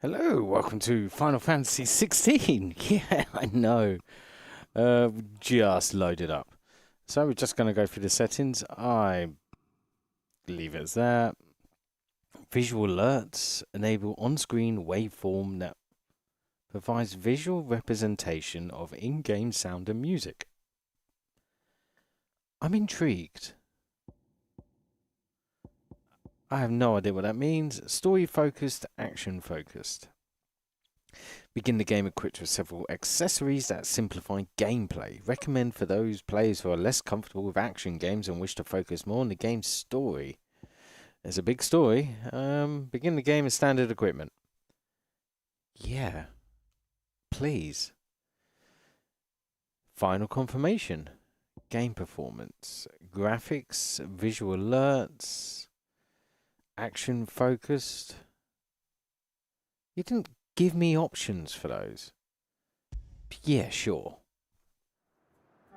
Hello, welcome to Final Fantasy 16. Yeah, I know. Just loaded up. So we're just going to go through the settings. I leave it as that. Visual alerts enable on-screen waveform that provides visual representation of in-game sound and music. I'm intrigued. I have no idea what that means. Story-focused, action-focused. Begin the game equipped with several accessories that simplify gameplay. Recommend for those players who are less comfortable with action games and wish to focus more on the game's story. There's a big story. Begin the game with standard equipment. Yeah. Please. Final confirmation. Game performance. Graphics. Visual alerts. Action focused. You didn't give me options for those. Yeah, sure.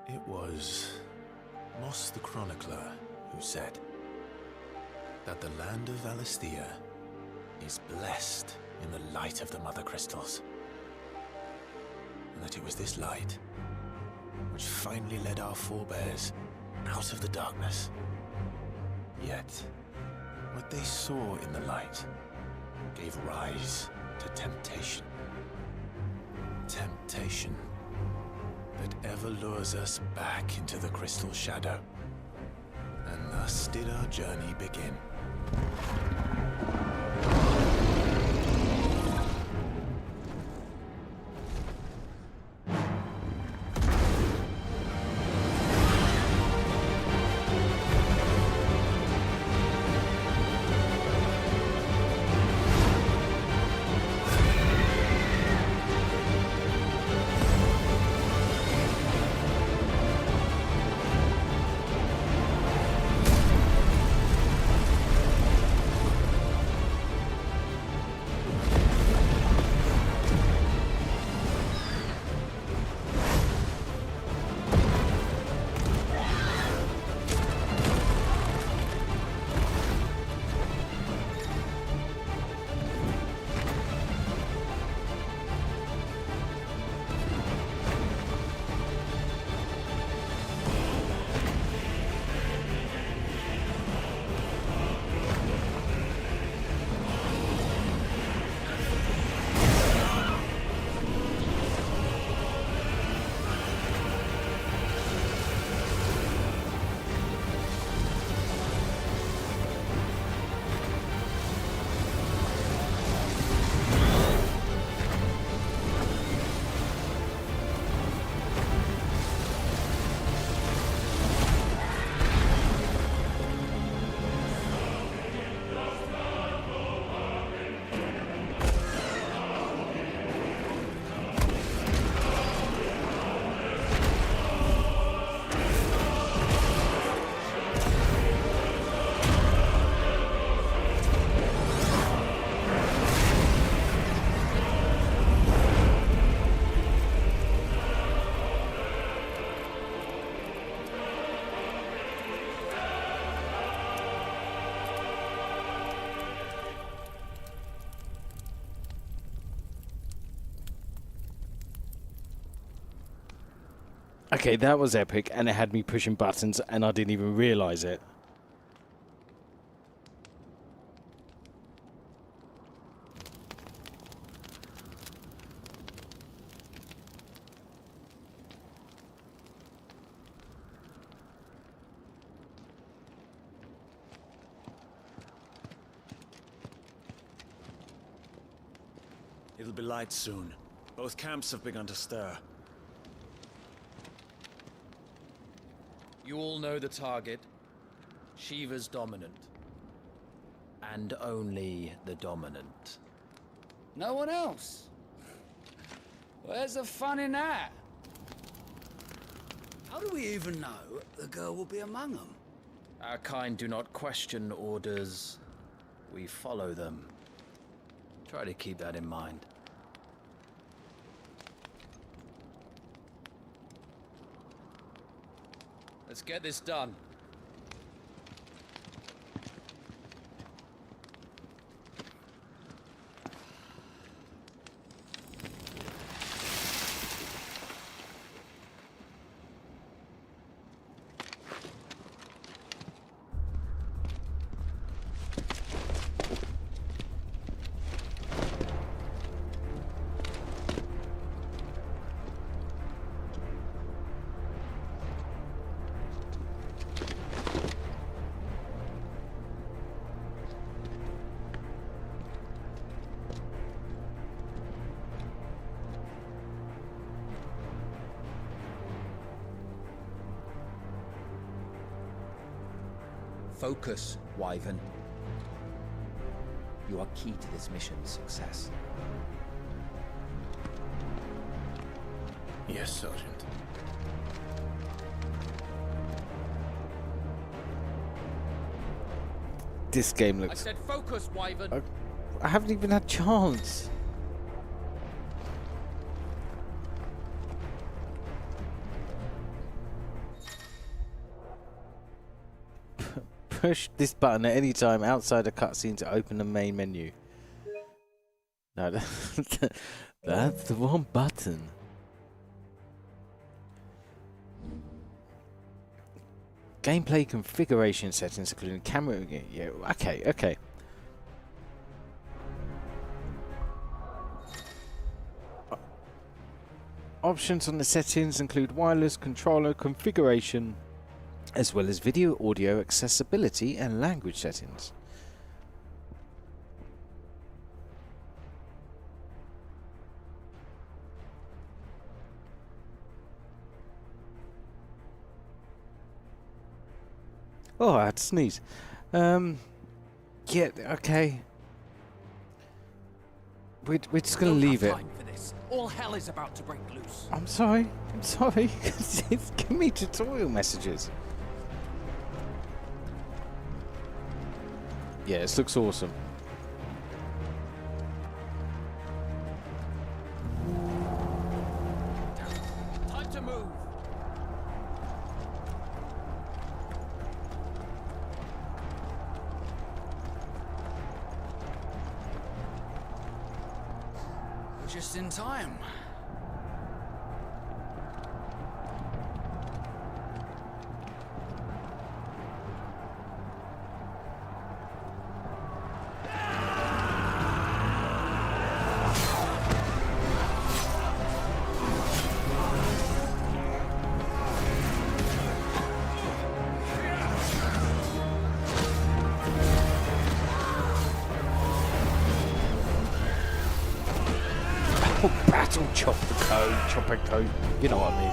It was Moss the Chronicler who said that the land of Valisthea is blessed in the light of the Mother Crystals, and that it was this light which finally led our forebears out of the darkness. Yet, what they saw in the light gave rise to temptation. Temptation that ever lures us back into the crystal shadow. And thus did our journey begin. Okay, that was epic, and it had me pushing buttons, and I didn't even realize it. It'll be light soon. Both camps have begun to stir. You all know the target. Shiva's dominant. And only the dominant. No one else? Where's the fun in that? How do we even know the girl will be among them? Our kind do not question orders. We follow them. Try to keep that in mind. Let's get this done. Focus, Wyvern. You are key to this mission's success. Yes, Sergeant. This game I looks... said focus, Wyvern. I haven't even had chance. Push this button at any time outside a cutscene to open the main menu. No, that's the wrong button. Gameplay configuration settings, including camera. Yeah, okay. Options on the settings include wireless controller configuration, as well as video, audio, accessibility, and language settings. Oh, I had to sneeze. Yeah, okay. We're just gonna leave it. All hell is about to break loose. I'm sorry. It's giving me tutorial messages. Yeah, this looks awesome. Time to move. Just in time. Battle chopper code. You know what I mean.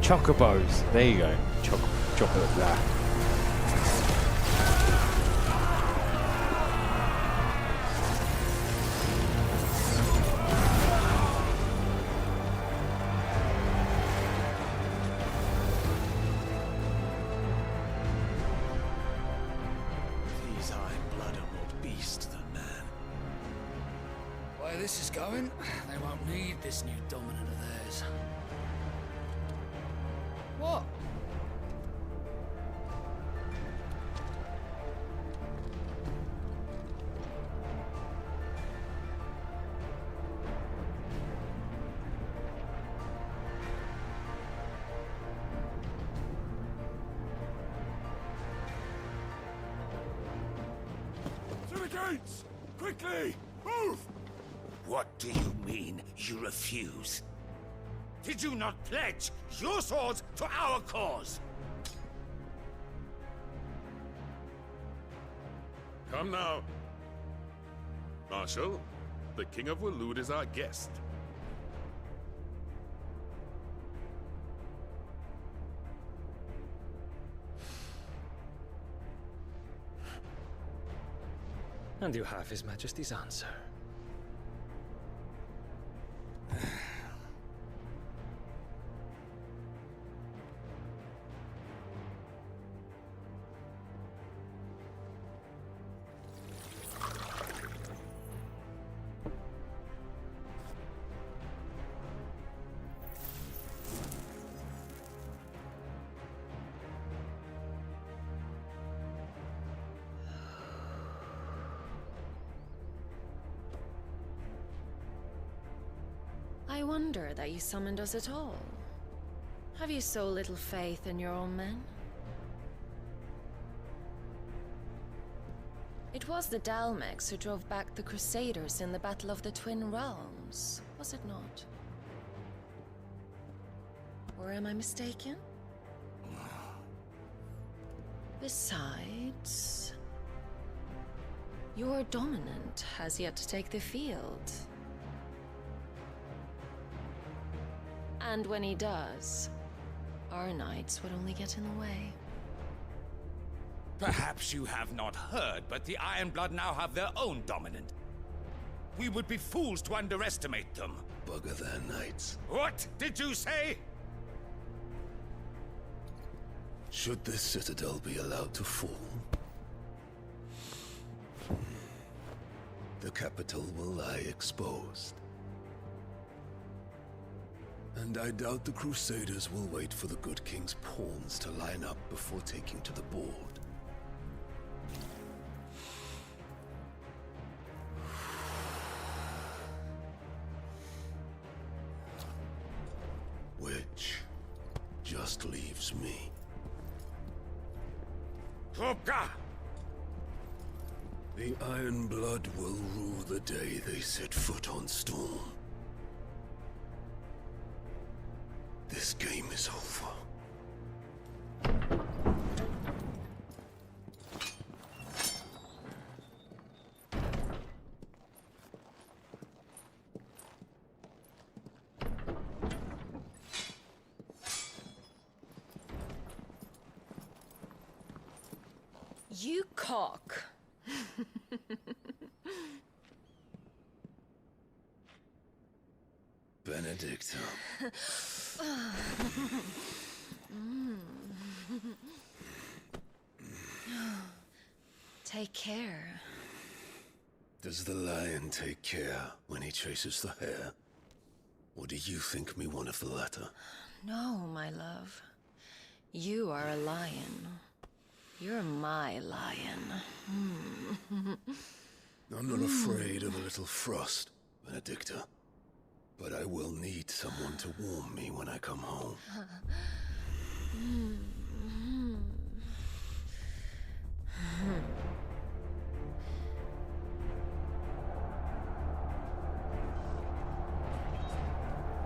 Chocobos. There you go. Chopper blah. These Iron-blood are more beast than man. Where this is going, they won't need this new dominant of theirs. What? To the gates! Quickly! Move! What do you mean, you refuse? Did you not pledge your swords to our cause? Come now. Marshal, the King of Waloed is our guest. And you have His Majesty's answer. I wonder that you summoned us at all. Have you so little faith in your own men? It was the Dalmex who drove back the Crusaders in the Battle of the Twin Realms, was it not? Or am I mistaken? Besides, your dominant has yet to take the field. And when he does, Our knights would only get in the way. Perhaps you have not heard, but the Ironblood now have their own dominant. We would be fools to underestimate them. Bugger their knights. What did you say? Should this citadel be allowed to fall, the capital will lie exposed. And I doubt the Crusaders will wait for the good king's pawns to line up before taking to the board. Which just leaves me. Hrothgar! The Ironblood will rule the day they set foot on Storm. This game is over. You cock. Benedicta. Take care. Does the lion take care when he chases the hare? Or do you think me one of the latter? No, my love. You are a lion. You're my lion. I'm not afraid of a little frost, Benedicta. But I will need someone to warm me when I come home.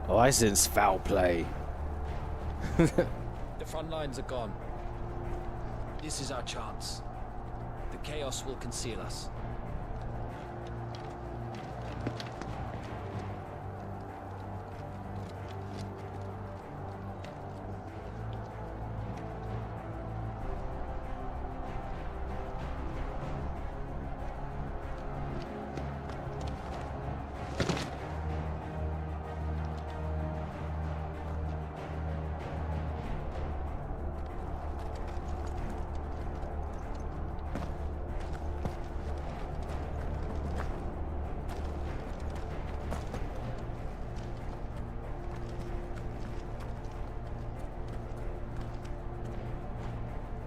Oh, I sense foul play. The front lines are gone. This is our chance. The chaos will conceal us.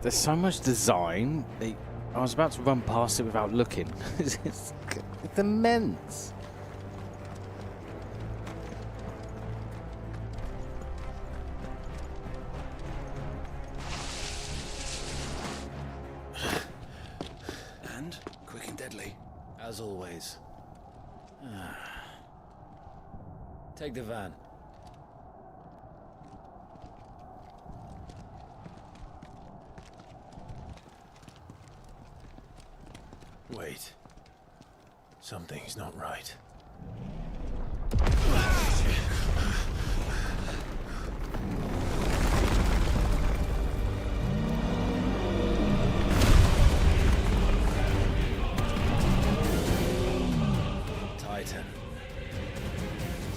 There's so much design. I was about to run past it without looking. It's immense. And quick and deadly, as always. Take the van. Wait. Something's not right. Titan.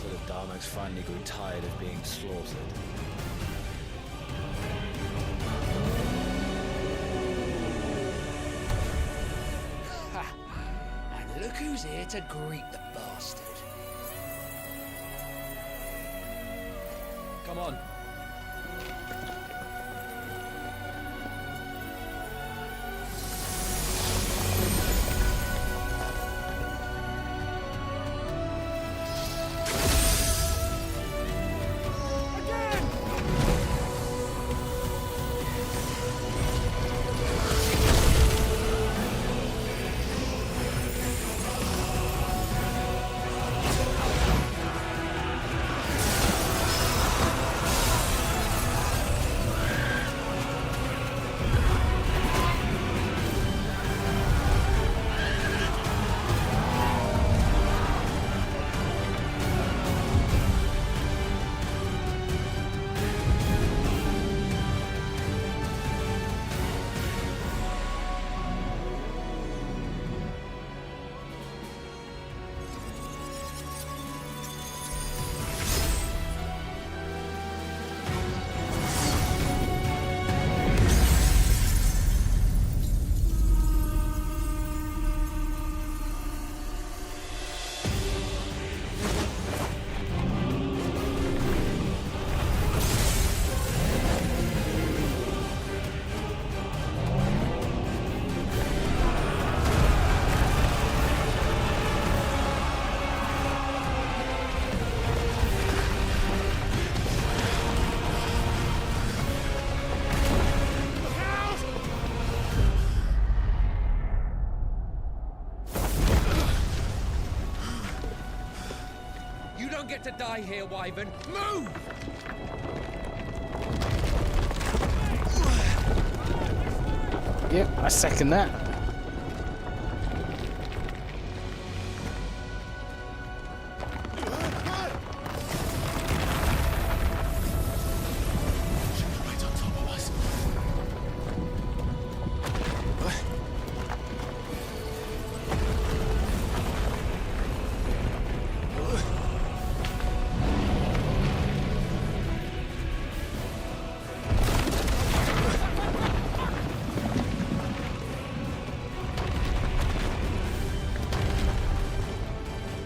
So the Darmaks finally grew tired of being slaughtered. Look who's here to greet the bastard. Come on. don't get to die here, Wyvern. Move! Yep, I second that. Right on top of us.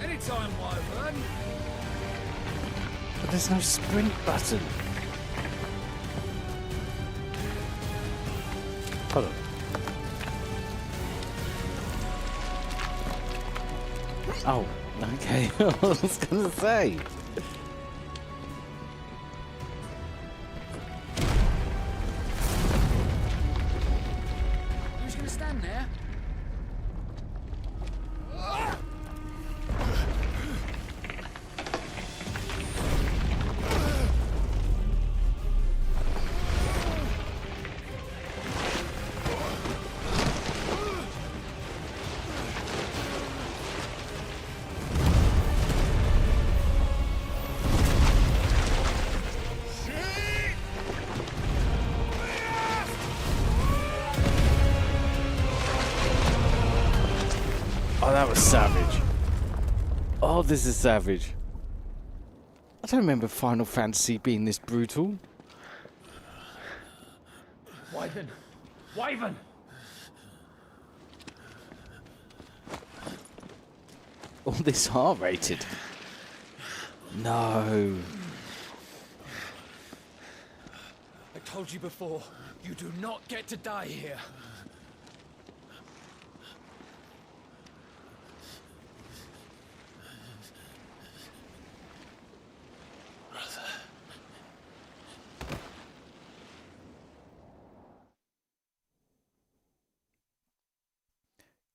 Anytime, Wyvern. But there's no sprint button. Hold on. Oh, okay. I was gonna say. Who's gonna stand there? Oh, that was savage. Oh, this is savage. I don't remember Final Fantasy being this brutal. Wyvern! Wyvern! All this R-rated. No. I told you before, you do not get to die here.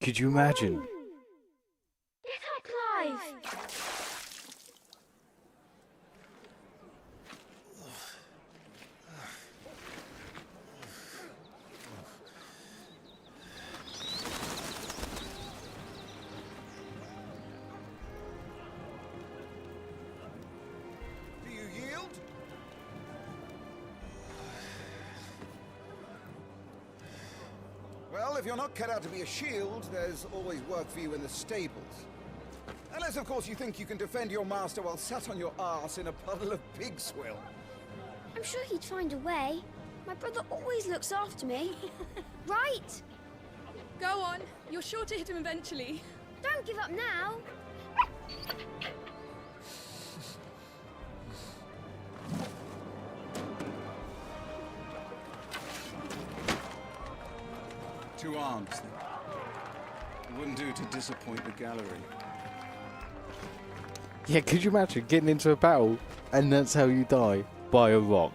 Could you imagine? Little Clive! Do you yield? Well, if you're not cut out to be a shield, there's always work for you in the stables. Unless, of course, you think you can defend your master while sat on your arse in a puddle of pig swill. I'm sure he'd find a way. My brother always looks after me. Right? Go on. You're sure to hit him eventually. Don't give up now. Two arms, then. It wouldn't do to disappoint the gallery. Yeah, could you imagine getting into a battle and that's how you die? By a rock.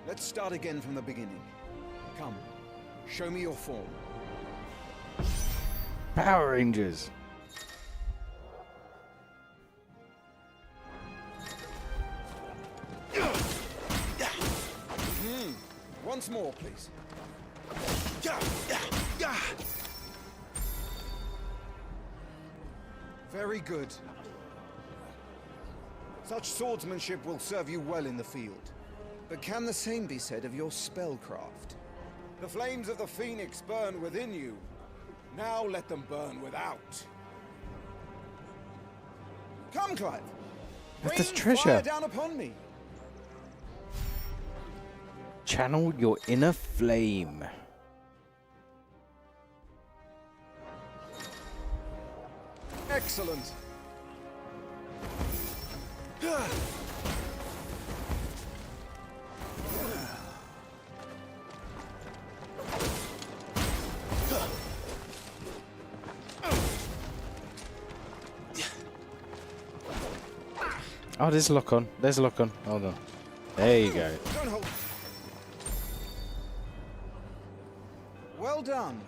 Let's start again from the beginning. Come, show me your form. Power Rangers. Once more, please. Very good. Such swordsmanship will serve you well in the field. But can the same be said of your spellcraft? The flames of the Phoenix burn within you. Now let them burn without. Come, Clive. That's Rain treasure. fire down upon me. Channel your inner flame. Excellent. Oh, there's a lock on. There's a lock on. Hold on. There you go. Don't hold. Well done.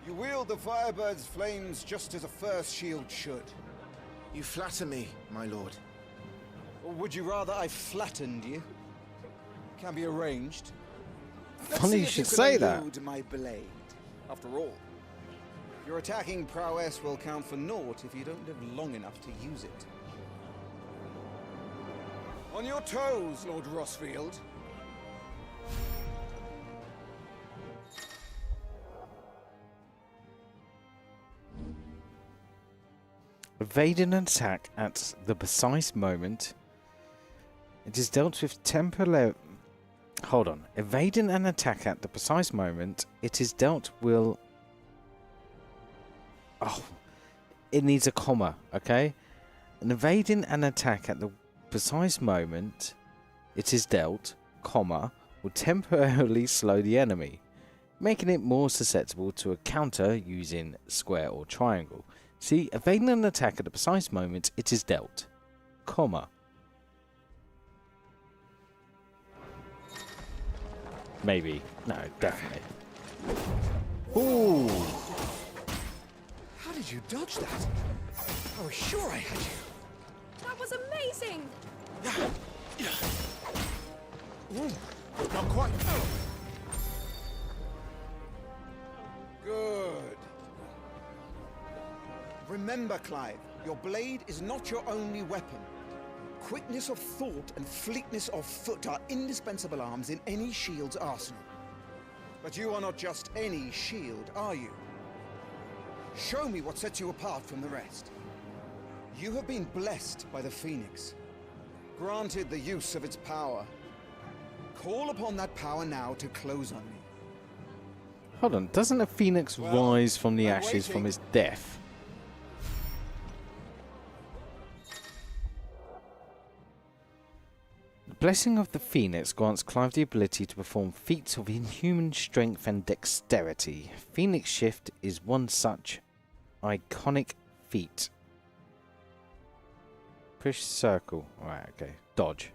You wield the Firebird's flames just as a first shield should. You flatter me, my lord. Or would you rather I flattened you? Can be arranged. Funny you should say that. Elude my blade. After all, your attacking prowess will count for naught if you don't live long enough to use it. On your toes, Lord Rosfield. Evade an attack at the precise moment. It is dealt with temporarily. Hold on. Evading an attack at the precise moment, it is dealt will. Oh, it needs a comma, okay? And evading an attack at the precise moment, it is dealt, comma, will temporarily slow the enemy, making it more susceptible to a counter using square or triangle. See, evading an attack at the precise moment, it is dealt, comma. Maybe. No, definitely. Ooh. How did you dodge that? I was sure I had you. That was amazing! Not quite. Good. Remember, Clive, your blade is not your only weapon. Quickness of thought and fleetness of foot are indispensable arms in any shield's arsenal. But you are not just any shield, are you? Show me what sets you apart from the rest. You have been blessed by the Phoenix, granted the use of its power. Call upon that power now to close on me. Hold on, doesn't a phoenix rise from the ashes from his death? The blessing of the Phoenix grants Clive the ability to perform feats of inhuman strength and dexterity. Phoenix Shift is one such iconic feat. Push circle. Alright, okay. Dodge.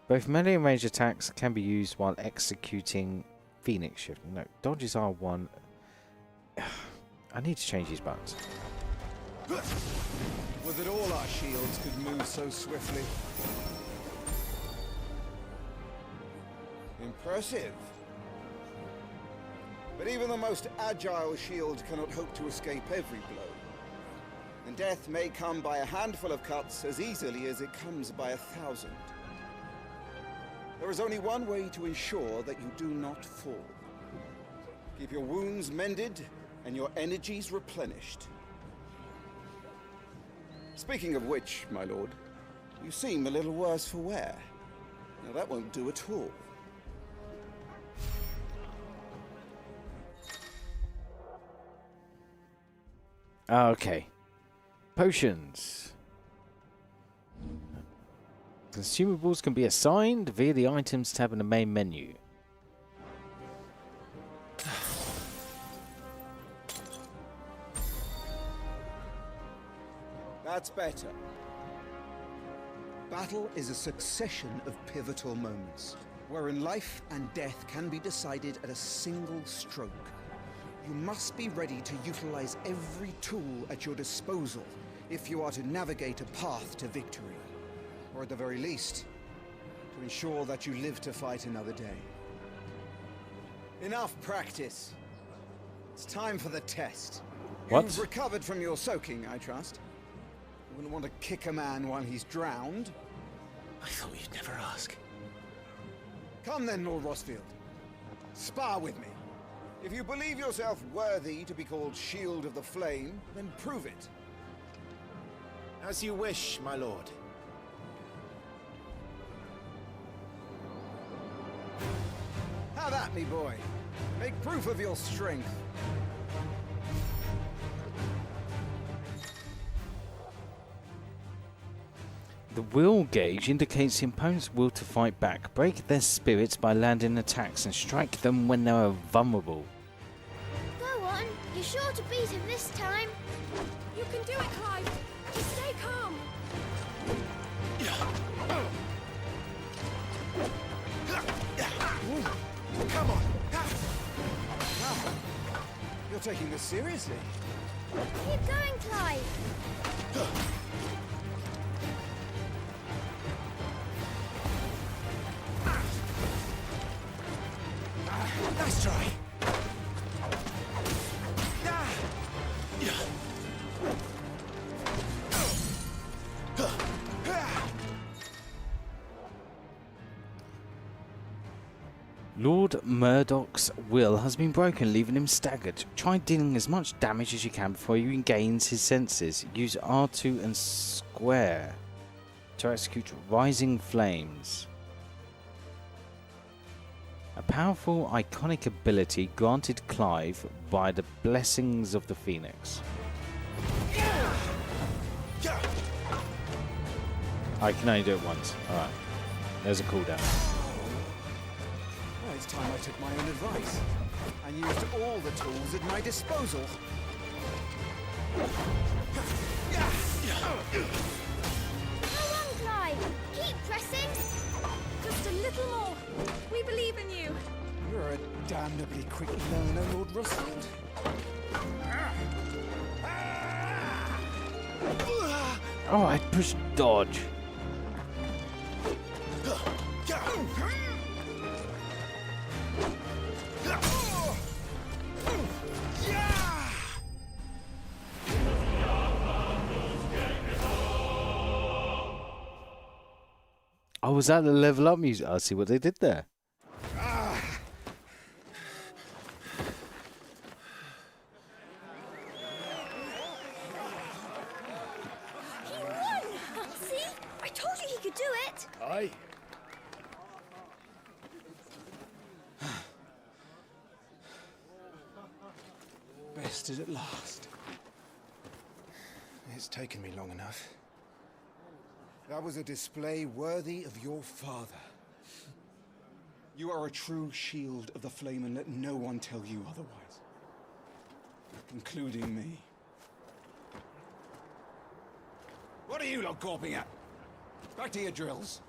Both melee and range attacks can be used while executing Phoenix Shift. No, dodge is R1. I need to change these buttons. Was it all our shields could move so swiftly? Impressive. But even the most agile shield cannot hope to escape every blow. And death may come by a handful of cuts as easily as it comes by 1,000. There is only one way to ensure that you do not fall. Keep your wounds mended and your energies replenished. Speaking of which, my lord, you seem a little worse for wear. Now that won't do at all. Okay. Potions. Consumables can be assigned via the items tab in the main menu. That's better. Battle is a succession of pivotal moments, wherein life and death can be decided at a single stroke. You must be ready to utilize every tool at your disposal if you are to navigate a path to victory. Or at the very least, to ensure that you live to fight another day. Enough practice. It's time for the test. What? You've recovered from your soaking, I trust. You wouldn't want to kick a man while he's drowned. I thought you'd never ask. Come then, Lord Rosfield. Spar with me. If you believe yourself worthy to be called Shield of the Flame, then prove it. As you wish, my lord. Have at me, boy. Make proof of your strength. The will gauge indicates the opponent's will to fight back. Break their spirits by landing attacks and strike them when they are vulnerable. Go on. You're sure to beat him this time. You can do it, Clive. Just stay calm. Come on. You're taking this seriously. Keep going, Clive. Nice try. Lord Murdoch's will has been broken, leaving him staggered. Try dealing as much damage as you can before he regains his senses. Use R2 and square to execute Rising Flames. A powerful, iconic ability granted Clive by the Blessings of the Phoenix. I can only do it once. Alright. There's a cooldown. Well, it's time I took my own advice and used all the tools at my disposal. Go on, Clive. Keep pressing. Just a little more. We believe in you. You're a damnably quick learner, Lord Rustfield. Oh, I pushed dodge. Oh, was that the level up music? I see what they did there. He won! See? I told you he could do it. Aye. Bested at last. It's taken me long enough. That was a display worthy of your father. You are a true shield of the flame, and let no one tell you otherwise. Including me. What are you lot gawping at? Back to your drills.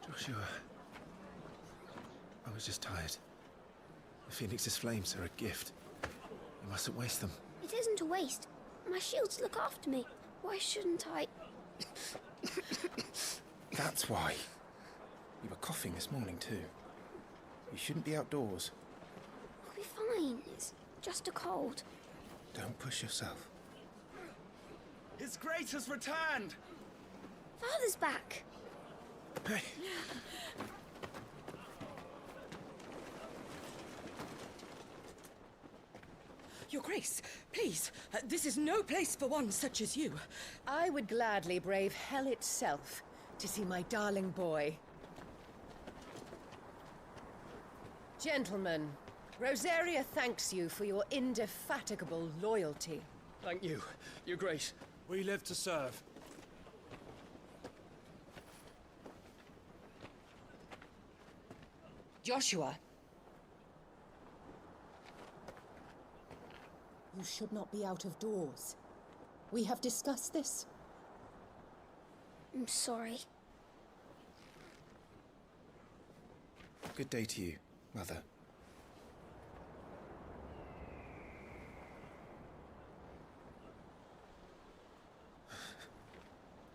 Joshua, I was just tired. The Phoenix's flames are a gift. You mustn't waste them. It isn't a waste. My shields look after me. Why shouldn't I? That's why. You were coughing this morning too. You shouldn't be outdoors. I'll be fine. It's just a cold. Don't push yourself. His Grace has returned! Father's back. Hey. Your Grace, please, this is no place for one such as you. I would gladly brave hell itself to see my darling boy. Gentlemen, Rosaria thanks you for your indefatigable loyalty. Thank you, Your Grace. We live to serve. Joshua. You should not be out of doors. We have discussed this. I'm sorry. Good day to you, Mother.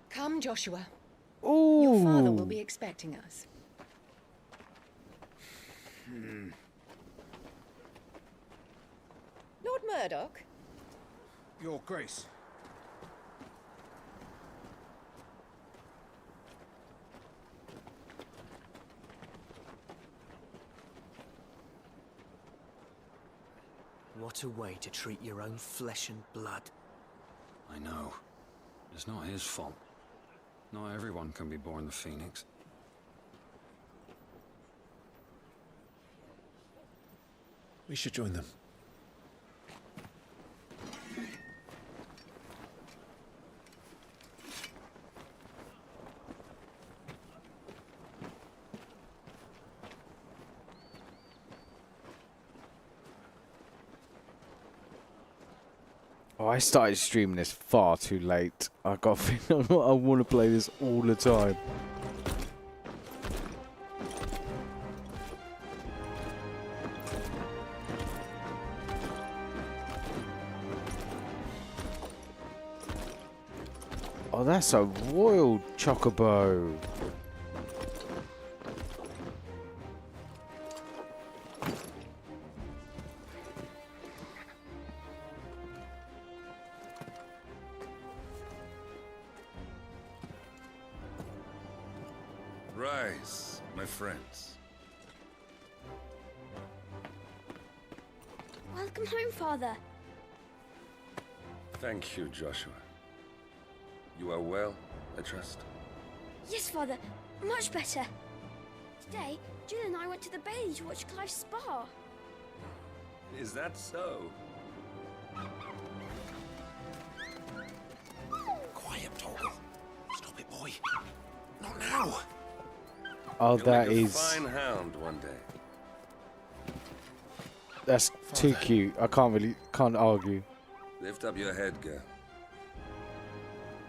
Come, Joshua. Ooh. Your father will be expecting us. Lord Murdoch? Your Grace. What a way to treat your own flesh and blood. I know. It's not his fault. Not everyone can be born the Phoenix. We should join them. Oh, I started streaming this far too late. I got a feeling I want to play this all the time. Oh, that's a royal chocobo. Rise, my friends. Welcome home, Father. Thank you, Joshua. You are well, I trust? Yes, Father. Much better. Today, Jill and I went to the Bailey to watch Clive's spa. Is that so? Quiet, Torgal. Stop it, boy. Not now. Oh, You'll that make a is... fine hound one day. That's too cute. I can't argue. Lift up your head, girl.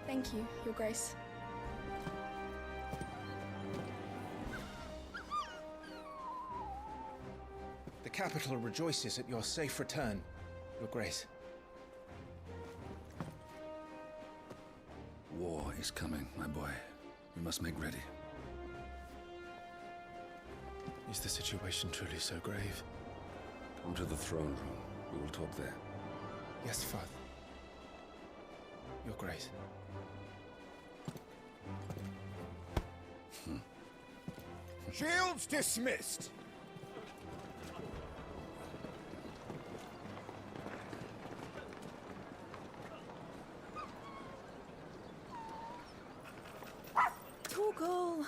Thank you, Your Grace. The capital rejoices at your safe return, Your Grace. War is coming, my boy. We must make ready. Is the situation truly so grave? Come to the throne room. We will talk there. Yes, Father. Your Grace. Shields dismissed! Torgal.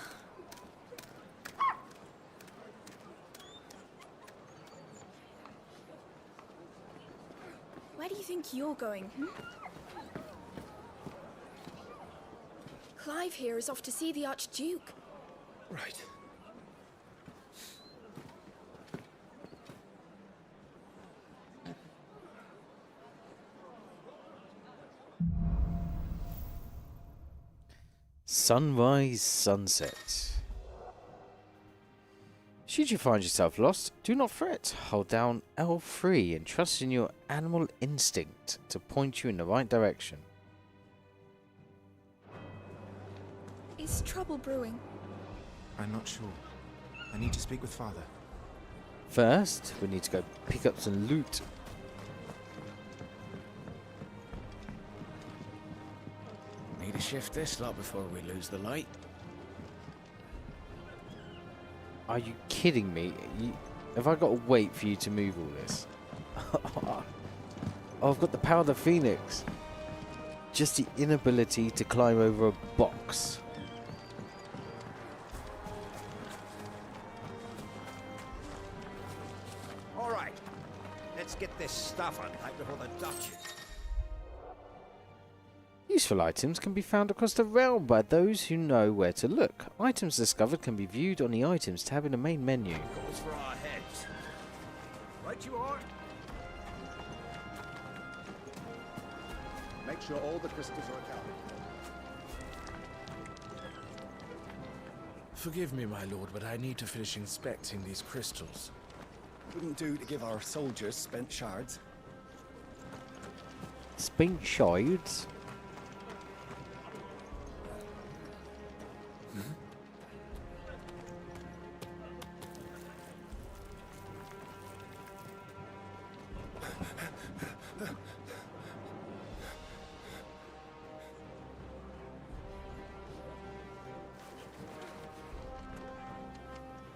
Where do you think you're going? Clive here is off to see the Archduke. Right. Sunrise, sunset. Should you find yourself lost, do not fret. Hold down L3 and trust in your animal instinct to point you in the right direction. Is trouble brewing? I'm not sure. I need to speak with Father. First, we need to go pick up some loot. Need to shift this lot before we lose the light. Are you kidding me? Have I got to wait for you to move all this? Oh, I've got the power of the Phoenix. Just the inability to climb over a box. All right. Let's get this stuff unpacked before the Duchess. Useful items can be found across the realm by those who know where to look. Items discovered can be viewed on the Items tab in the main menu. Goes for our heads. Right you are. Make sure all the crystals are accounted for. Forgive me, my lord, but I need to finish inspecting these crystals. Wouldn't do to give our soldiers spent shards. Spink shards?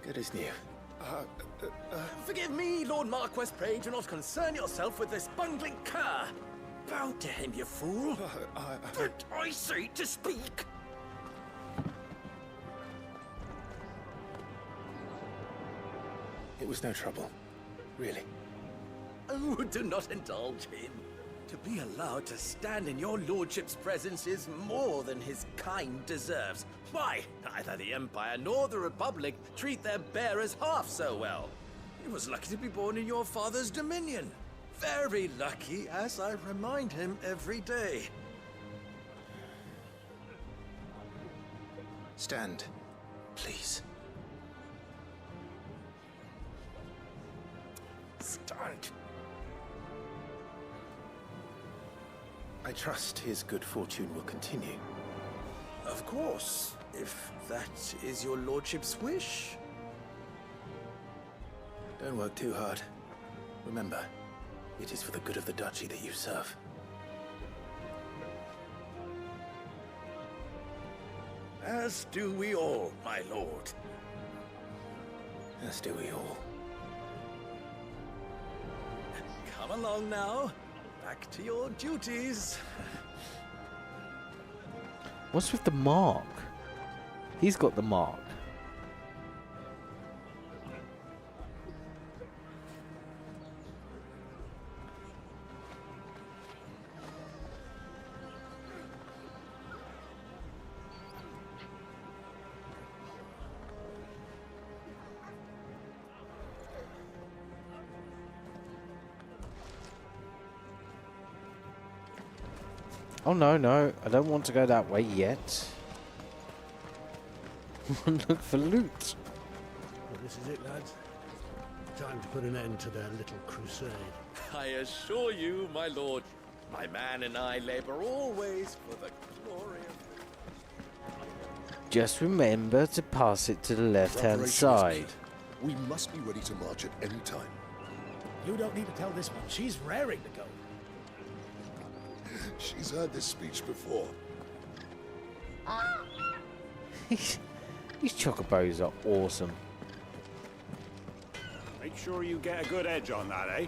Good as new. Forgive me, Lord Marquess, pray do not concern yourself with this bungling cur. Bow to him, you fool. But I say to speak. It was no trouble. Really. Oh, do not indulge him. To be allowed to stand in your lordship's presence is more than his kind deserves. Why, neither the Empire nor the Republic treat their bearers half so well. He was lucky to be born in your father's dominion. very lucky, as I remind him every day. Stand, please. Stand. I trust his good fortune will continue. Of course, if that is your lordship's wish. Don't work too hard. Remember, it is for the good of the duchy that you serve. As do we all, my lord. As do we all. Come along now. Back to your duties. What's with the mark? He's got the mark. Oh no, no, I don't want to go that way yet. Look for loot. Well, this is it, lads. Time to put an end to their little crusade. I assure you, my lord, my man and I labor always for the glory of... Just remember to pass it to the left-hand Preparation is side. key. We must be ready to march at any time. You don't need to tell this one. She's raring to go. She's heard this speech before. These chocobos are awesome. Make sure you get a good edge on that, eh?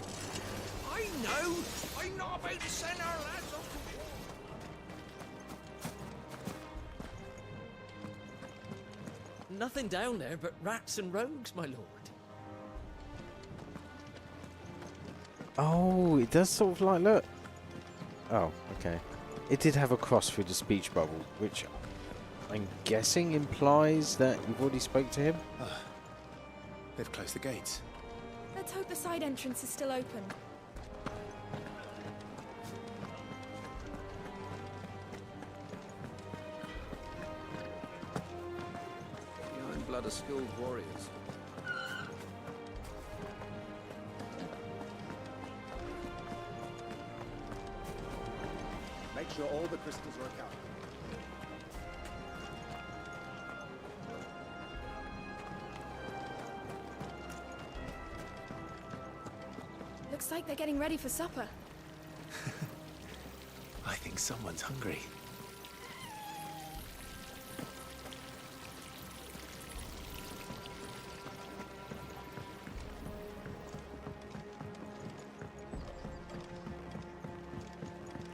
I know! I'm not about to send our lads off to war. Nothing down there but rats and rogues, my lord. Oh, it does sort of like look. Oh, okay. It did have a cross through the speech bubble, which I'm guessing implies that you've already spoke to him. They've closed the gates. Let's hope the side entrance is still open. Behind blood are skilled warriors. Make sure all the crystals are accounted. Looks like they're getting ready for supper. I think someone's hungry.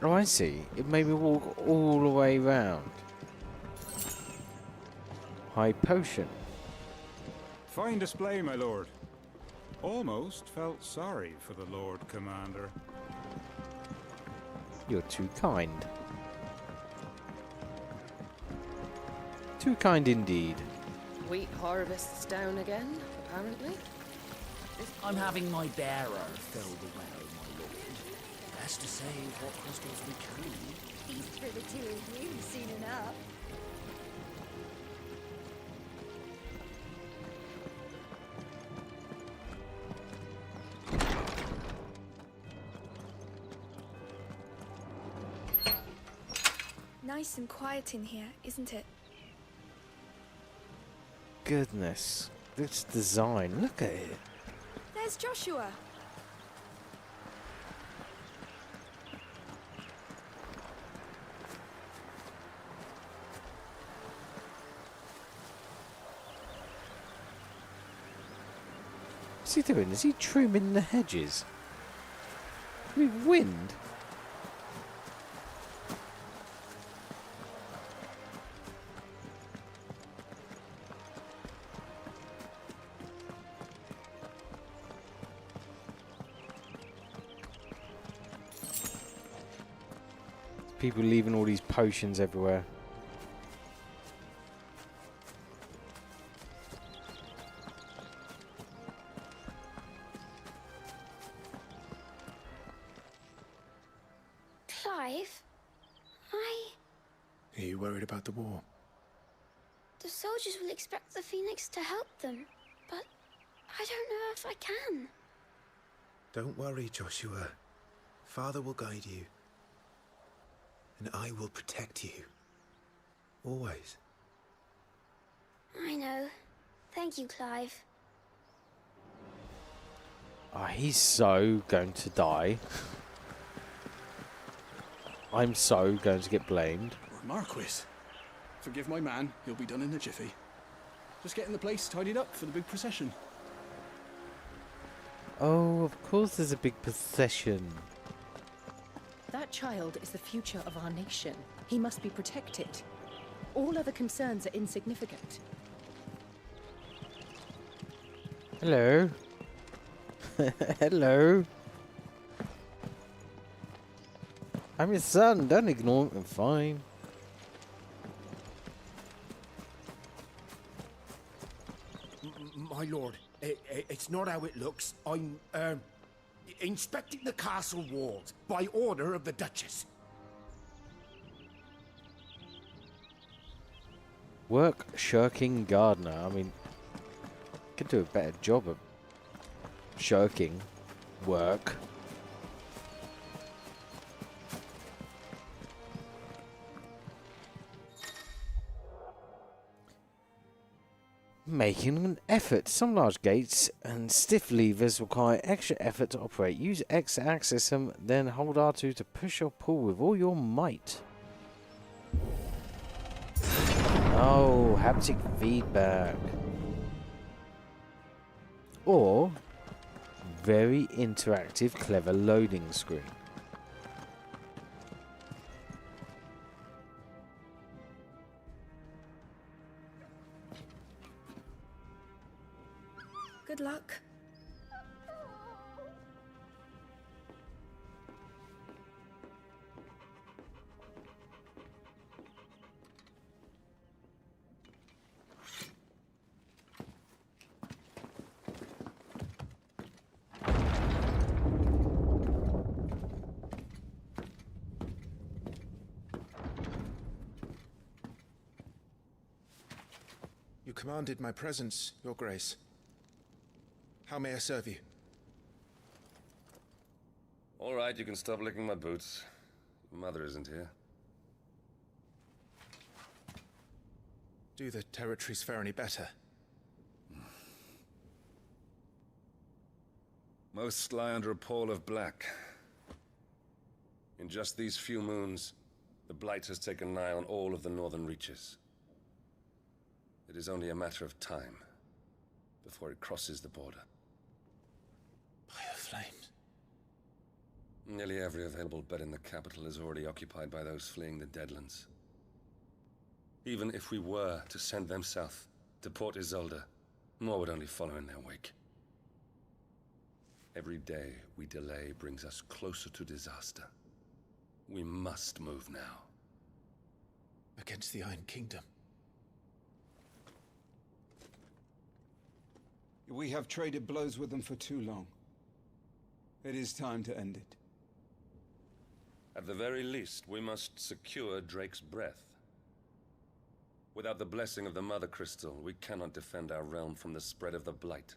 Oh, I see. It made me walk all the way round. High potion. Fine display, my lord. Almost felt sorry for the Lord Commander. You're too kind. Too kind indeed. Wheat harvests down again, apparently. I'm having my bearer filled away, my lord. Best to save what crystals we can. Feast for the two of you soon enough. Nice and quiet in here, isn't it? Goodness. This design. Look at it. There's Joshua. What's he doing? Is he trimming the hedges? With wind? People leaving all these potions everywhere. Clive, Are you worried about the war? the soldiers will expect the Phoenix to help them, but I don't know if I can. Don't worry, Joshua. Father will guide you. And I will protect you. Always. I know. Thank you, Clive. Oh, he's so going to die. I'm so going to get blamed. Marquis, forgive my man. He'll be done in a jiffy. Just getting the place tidied up for the big procession. Oh, of course there's a big procession. That child is the future of our nation. He must be protected. All other concerns are insignificant. Hello. Hello. I'm your son. Don't ignore me. I'm fine. My lord, it's not how it looks. I'm, inspecting the castle walls by order of the Duchess. Work shirking gardener. I mean, could do a better job of shirking work. Making an effort. Some large gates and stiff levers require extra effort to operate. Use X to access them, then hold R2 to push or pull with all your might. Oh, haptic feedback. Or very interactive, clever loading screen. Good luck. You commanded my presence, Your Grace. How may I serve you? All right, you can stop licking my boots. Mother isn't here. Do the territories fare any better? Most lie under a pall of black. In just these few moons, the Blight has taken nigh on all of the northern reaches. It is only a matter of time before it crosses the border. By the flames. Nearly every available bed in the capital is already occupied by those fleeing the Deadlands. Even if we were to send them south, to Port Isolde, more would only follow in their wake. Every day we delay brings us closer to disaster. We must move now. Against the Iron Kingdom. We have traded blows with them for too long. It is time to end it. At the very least, we must secure Drake's breath. Without the blessing of the Mother Crystal, we cannot defend our realm from the spread of the Blight.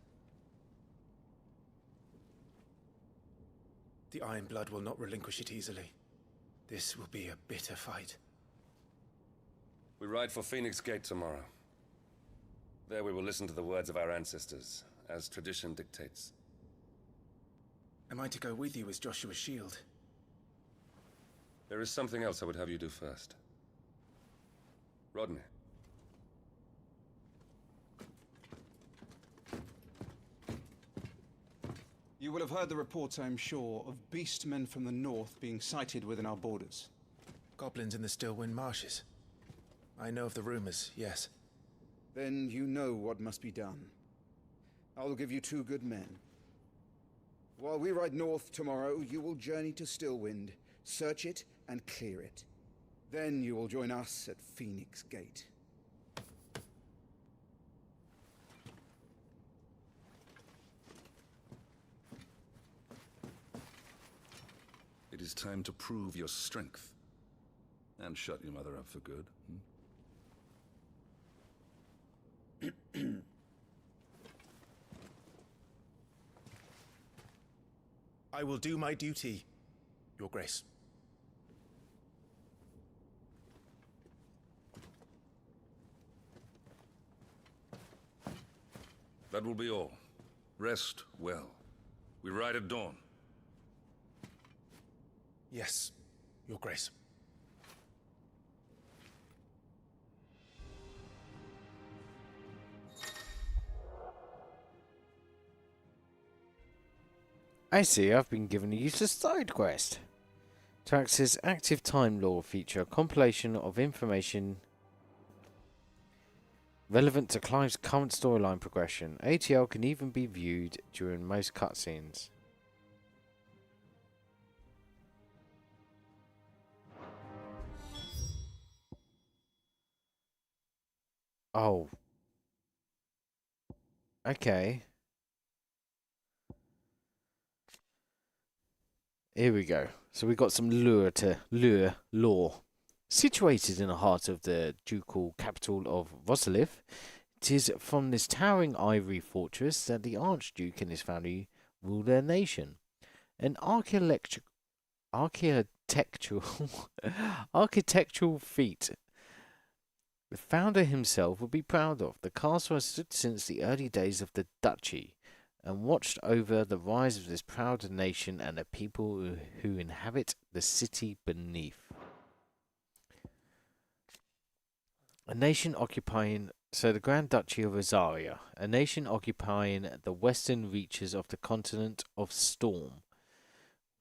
The Iron Blood will not relinquish it easily. This will be a bitter fight. We ride for Phoenix Gate tomorrow. There we will listen to the words of our ancestors, as tradition dictates. Am I to go with you as Joshua's shield? There is something else I would have you do first. Rodney. You will have heard the reports, I am sure, of beastmen from the north being sighted within our borders. Goblins in the Stillwind Marshes. I know of the rumors, yes. Then you know what must be done. I will give you 2 good men. While we ride north tomorrow, you will journey to Stillwind, search it, and clear it. Then you will join us at Phoenix Gate. It is time to prove your strength. And shut your mother up for good. I will do my duty, Your Grace. That will be all. Rest well. We ride at dawn. Yes, Your Grace. I see, I've been given a useless side quest. To access active time lore feature, a compilation of information relevant to Clive's current storyline progression. ATL can even be viewed during most cutscenes. Oh. Okay. Here we go. So we got some lure lore. Situated in the heart of the ducal capital of Rosalith, it is from this towering ivory fortress that the Archduke and his family rule their nation. An architectural feat the founder himself would be proud of. The castle has stood since the early days of the duchy and watched over the rise of this proud nation and the people who inhabit the city beneath. A nation occupying, so the Grand Duchy of Rosaria, a nation occupying the western reaches of the continent of Storm.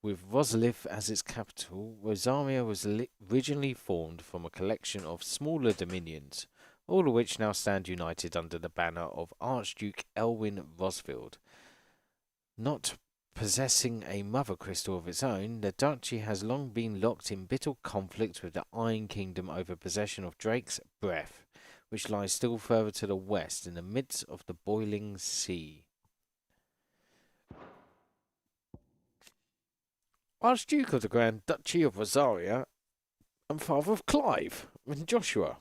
With Rosalith as its capital, Rosaria was originally formed from a collection of smaller dominions, all of which now stand united under the banner of Archduke Elwin Rosfield. Not possessing a mother crystal of its own, the duchy has long been locked in bitter conflict with the Iron Kingdom over possession of Drake's Breath, which lies still further to the west in the midst of the boiling sea. Archduke of the Grand Duchy of Rosaria and father of Clive and Joshua,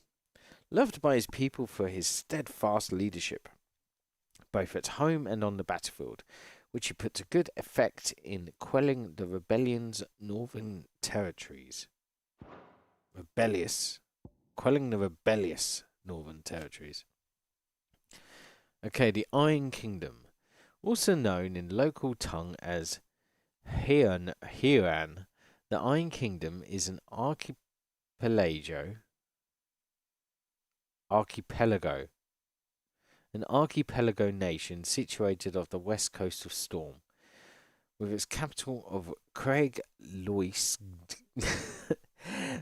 loved by his people for his steadfast leadership, both at home and on the battlefield, which he put to good effect in quelling the rebellion's northern territories. Quelling the rebellious northern territories. Okay, the Iron Kingdom, also known in local tongue as Hiran, the Iron Kingdom is an archipelago, an archipelago nation situated off the west coast of Storm, with its capital of Craig Lois.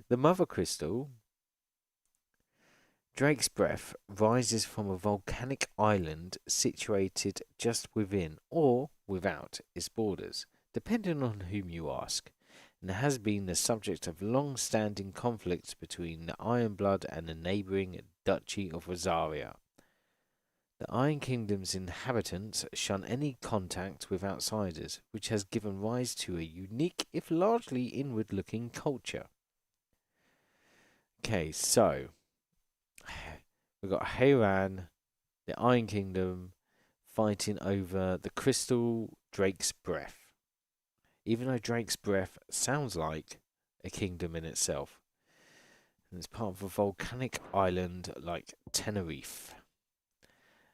The Mother Crystal, Drake's Breath, rises from a volcanic island situated just within or without its borders, depending on whom you ask, and has been the subject of long-standing conflicts between the Ironblood and the neighbouring Duchy of Rosaria. The Iron Kingdom's inhabitants shun any contact with outsiders, which has given rise to a unique, if largely inward-looking culture. Okay, so we've got Hiran, the Iron Kingdom, fighting over the crystal Drake's Breath. Even though Drake's Breath sounds like a kingdom in itself. And it's part of a volcanic island like Tenerife.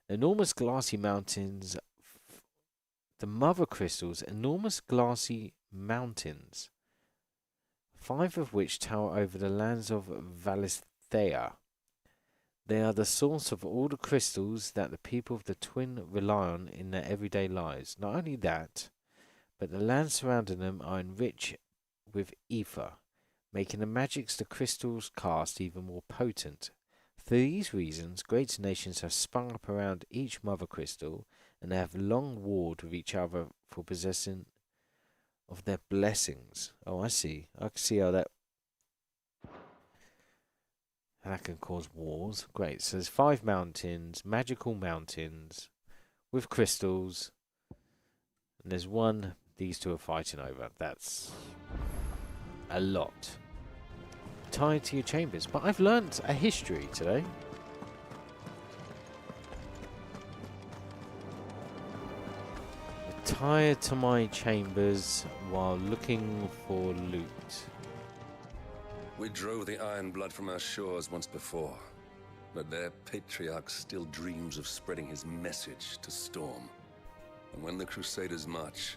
Enormous glassy mountains. The Mother Crystal's enormous glassy mountains, 5 of which tower over the lands of Valisthea. They are the source of all the crystals that the people of the Twin rely on in their everyday lives. Not only that, but the lands surrounding them are enriched with ether, making the magics the crystals cast even more potent. For these reasons, great nations have sprung up around each mother crystal, and they have long warred with each other for possession of their blessings. Oh, I see. I can see how that can cause wars. Great. So there's 5 mountains, magical mountains, with crystals, and there's one these two are fighting over. That's a lot. Tied to your chambers, but I've learnt a history today. Tied to my chambers while looking for loot. We drove the Iron Blood from our shores once before, but their patriarch still dreams of spreading his message to Storm. And when the Crusaders march,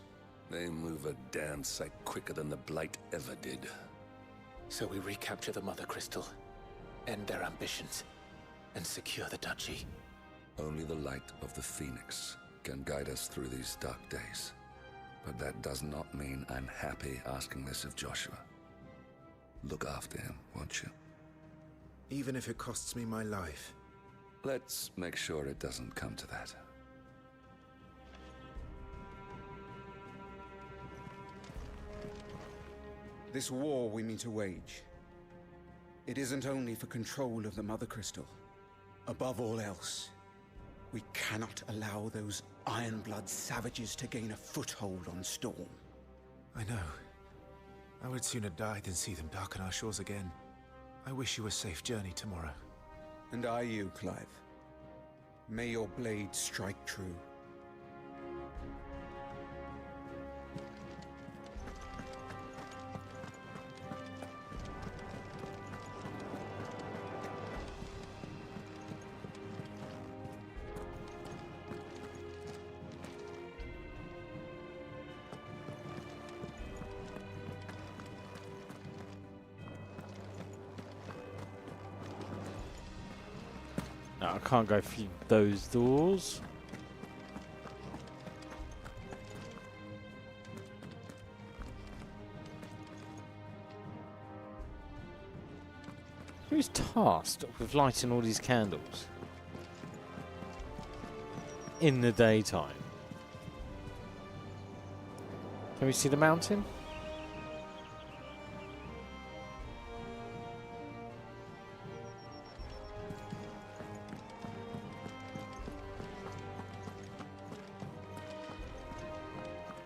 they move a damn sight quicker than the Blight ever did. So we recapture the Mother Crystal, end their ambitions, and secure the duchy. Only the light of the Phoenix can guide us through these dark days. But that does not mean I'm happy asking this of Joshua. Look after him, won't you? Even if it costs me my life. Let's make sure it doesn't come to that. This war we mean to wage, it isn't only for control of the Mother Crystal. Above all else, we cannot allow those Ironblood savages to gain a foothold on Storm. I know. I would sooner die than see them darken our shores again. I wish you a safe journey tomorrow. And I you, Clive. May your blade strike true. No, I can't go through those doors. Who's tasked with lighting all these candles in the daytime? Can we see the mountain?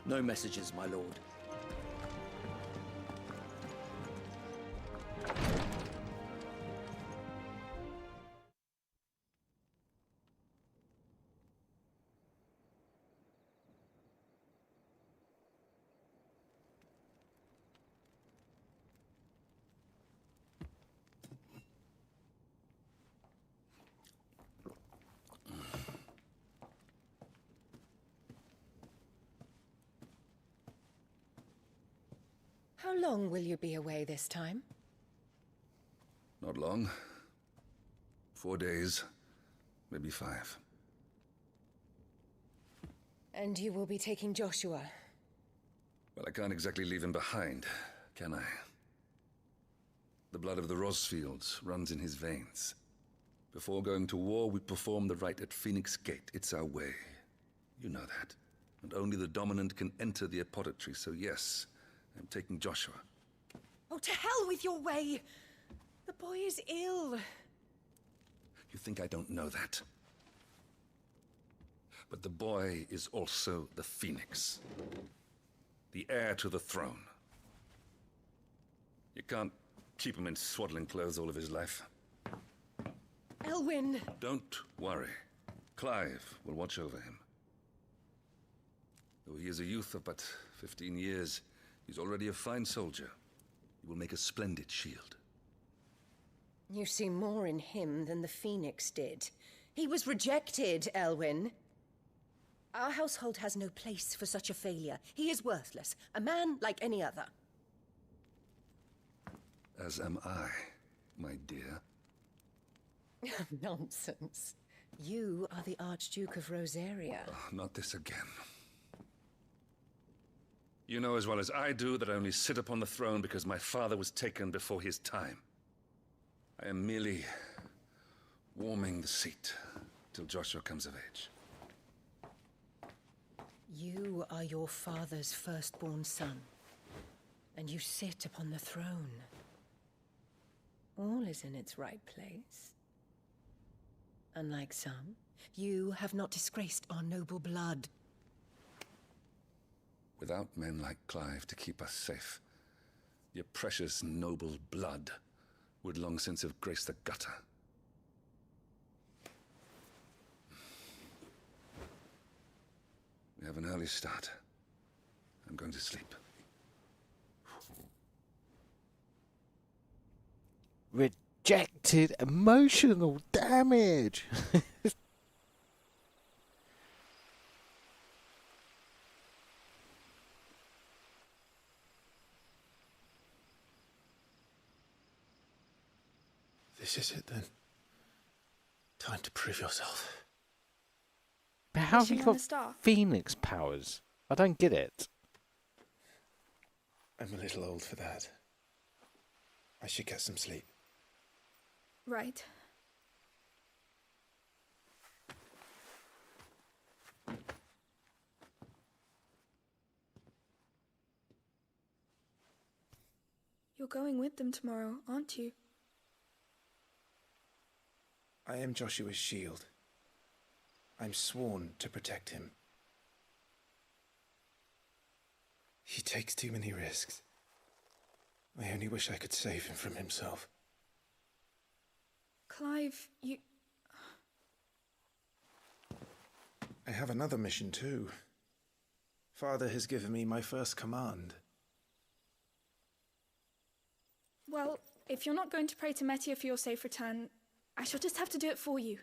No messages, my lord. How long will you be away this time? Not long. 4 days, maybe 5. And you will be taking Joshua? Well, I can't exactly leave him behind, can I? The blood of the Rosfields runs in his veins. Before going to war, we perform the rite at Phoenix Gate. It's our way. You know that. And only the dominant can enter the apothecary, so yes, I'm taking Joshua. Oh, to hell with your way! The boy is ill. You think I don't know that? But the boy is also the Phoenix. The heir to the throne. You can't keep him in swaddling clothes all of his life. Elwyn! Don't worry. Clive will watch over him. Though he is a youth of but 15 years, he's already a fine soldier. He will make a splendid shield. You see more in him than the Phoenix did. He was rejected, Elwyn. Our household has no place for such a failure. He is worthless, a man like any other. As am I, my dear. Nonsense. You are the Archduke of Rosaria. Oh, not this again. You know as well as I do that I only sit upon the throne because my father was taken before his time. I am merely warming the seat till Joshua comes of age. You are your father's firstborn son, and you sit upon the throne. All is in its right place. Unlike some, you have not disgraced our noble blood. Without men like Clive to keep us safe, Your precious, noble blood would long since have graced the gutter. We have an early start. I'm going to sleep. Rejected emotional damage. This is it then. Time to prove yourself. But how have Mission you on got the star. Phoenix powers? I don't get it. I'm a little old for that. I should get some sleep. Right. You're going with them tomorrow, aren't you? I am Joshua's shield. I'm sworn to protect him. He takes too many risks. I only wish I could save him from himself. Clive, you... I have another mission too. Father has given me my first command. Well, if you're not going to pray to Metia for your safe return, I shall just have to do it for you.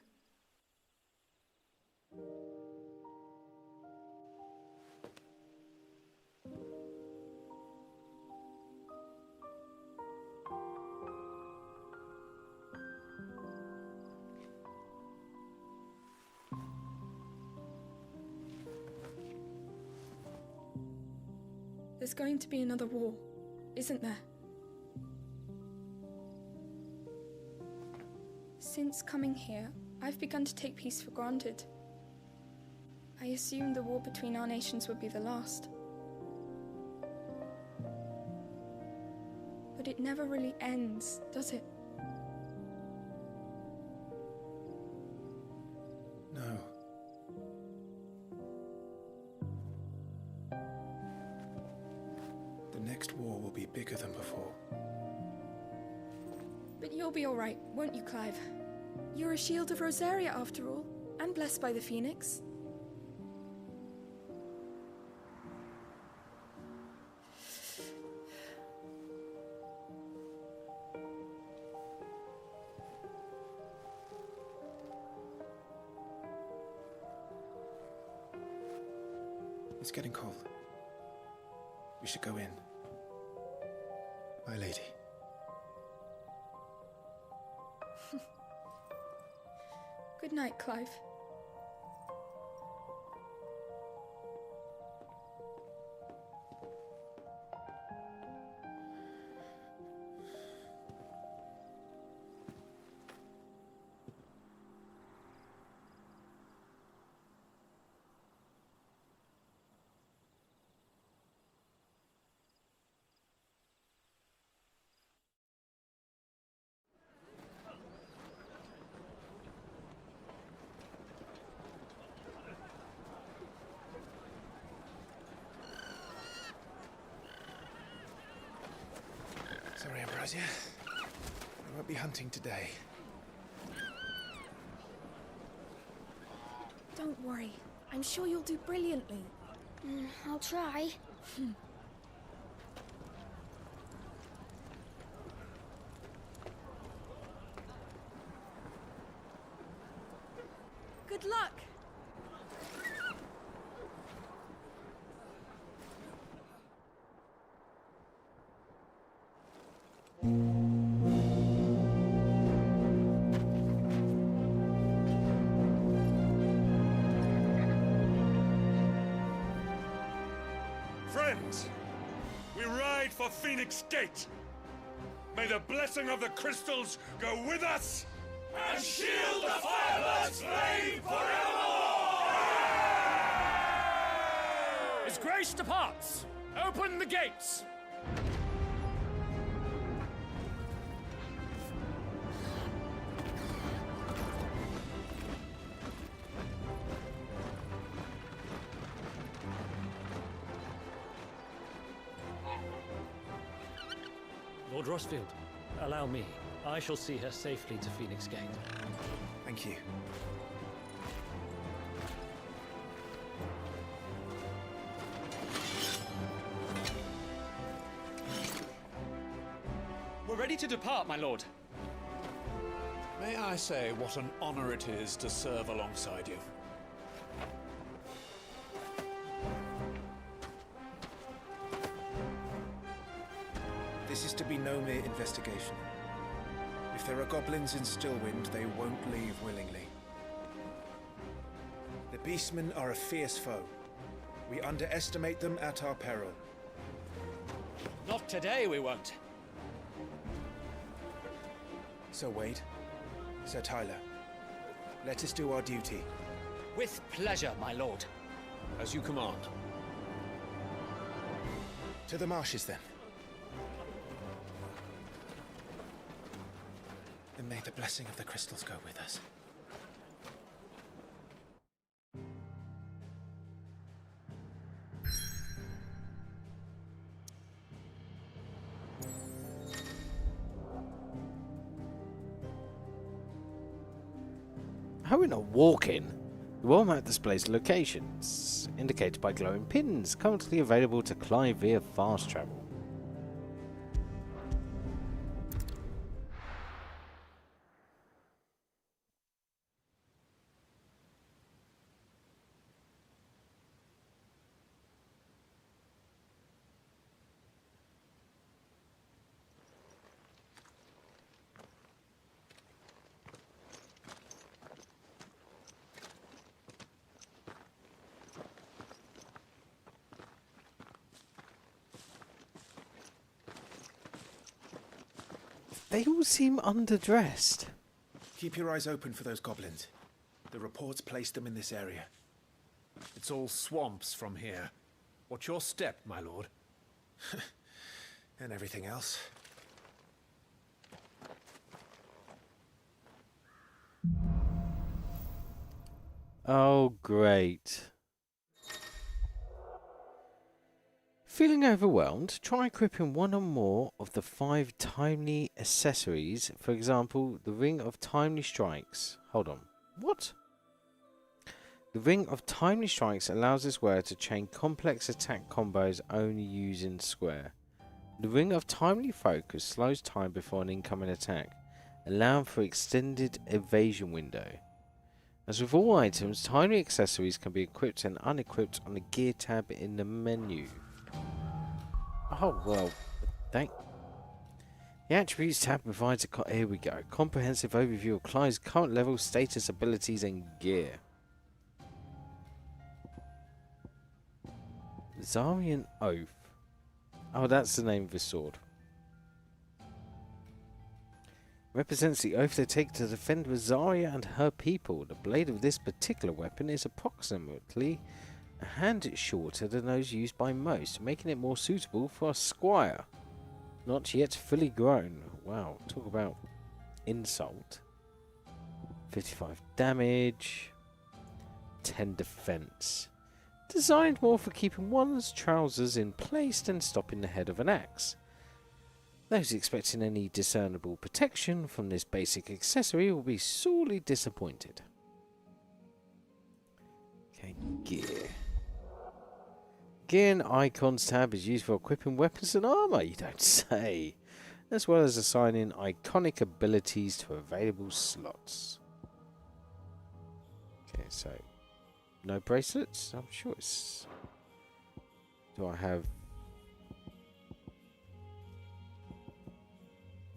There's going to be another war, isn't there? Since coming here, I've begun to take peace for granted. I assumed the war between our nations would be the last. But it never really ends, does it? No. The next war will be bigger than before. But you'll be all right, won't you, Clive? You're a shield of Rosaria, after all, and blessed by the Phoenix. It's getting cold. We should go in. My lady. Good night, Clive. Sorry, Ambrosia. I won't be hunting today. Don't worry. I'm sure you'll do brilliantly. I'll try. Good luck! Friends, we ride for Phoenix Gate. May the blessing of the crystals go with us and shield the Firebird's flame forevermore! His Grace departs! Open the gates! Lord Rosfield, allow me. I shall see her safely to Phoenix Gate. Thank you. We're ready to depart, my lord. May I say what an honor it is to serve alongside you? This is to be no mere investigation. If there are goblins in Stillwind, they won't leave willingly. The Beastmen are a fierce foe. We underestimate them at our peril. Not today, we won't. Sir Wade, Sir Tyler, let us do our duty. With pleasure, my lord. As you command. To the marshes, then. And may the blessing of the crystals go with us. How we not walking? The world map displays locations, indicated by glowing pins, currently available to climb via fast travel. They all seem underdressed. Keep your eyes open for those goblins. The reports placed them in this area. It's all swamps from here. Watch your step, my lord. And everything else. Oh, great. Feeling overwhelmed? Try equipping one or more of the 5 timely accessories. For example, the Ring of Timely Strikes. Hold on. What? The Ring of Timely Strikes allows this wearer to chain complex attack combos only using square. The Ring of Timely Focus slows time before an incoming attack, allowing for extended evasion window. As with all items, timely accessories can be equipped and unequipped on the gear tab in the menu. Oh, well, thank... The Attributes tab provides a... Here we go. Comprehensive overview of Clive's current level, status, abilities, and gear. Zarian Oath. Oh, that's the name of his sword. Represents the oath they take to defend Rosaria and her people. The blade of this particular weapon is approximately a hand shorter than those used by most, making it more suitable for a squire. Not yet fully grown. Wow, talk about insult. 55 damage, 10 defense. Designed more for keeping one's trousers in place than stopping the head of an axe. Those expecting any discernible protection from this basic accessory will be sorely disappointed. Okay, gear. Gear and Icons tab is used for equipping weapons and armor, you don't say, as well as assigning iconic abilities to available slots. Okay, so no bracelets? I'm sure it's... Do I have...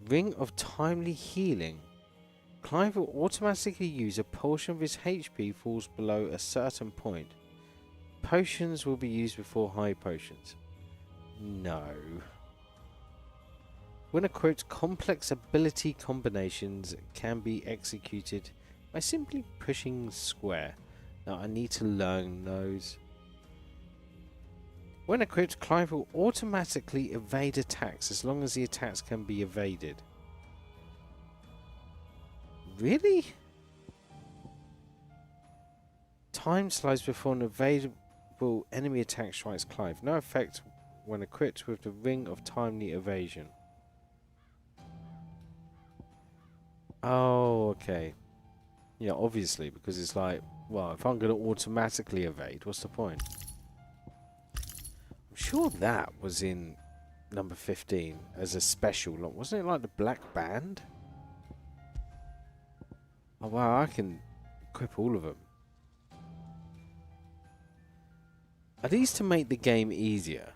Ring of Timely Healing. Clive will automatically use a portion of his HP falls below a certain point. Potions will be used before high potions. No. When equipped, complex ability combinations can be executed by simply pushing square. Now I need to learn those. When equipped, Clive will automatically evade attacks as long as the attacks can be evaded. Really? Time slides before an evadable enemy attack strikes Clive. No effect when equipped with the Ring of Timely Evasion. Oh, okay. Yeah, obviously, because it's like, well, if I'm going to automatically evade, what's the point? I'm sure that was in number 15 as a special. Wasn't it like the Black Band? Oh, wow, I can equip all of them. Are these to make the game easier?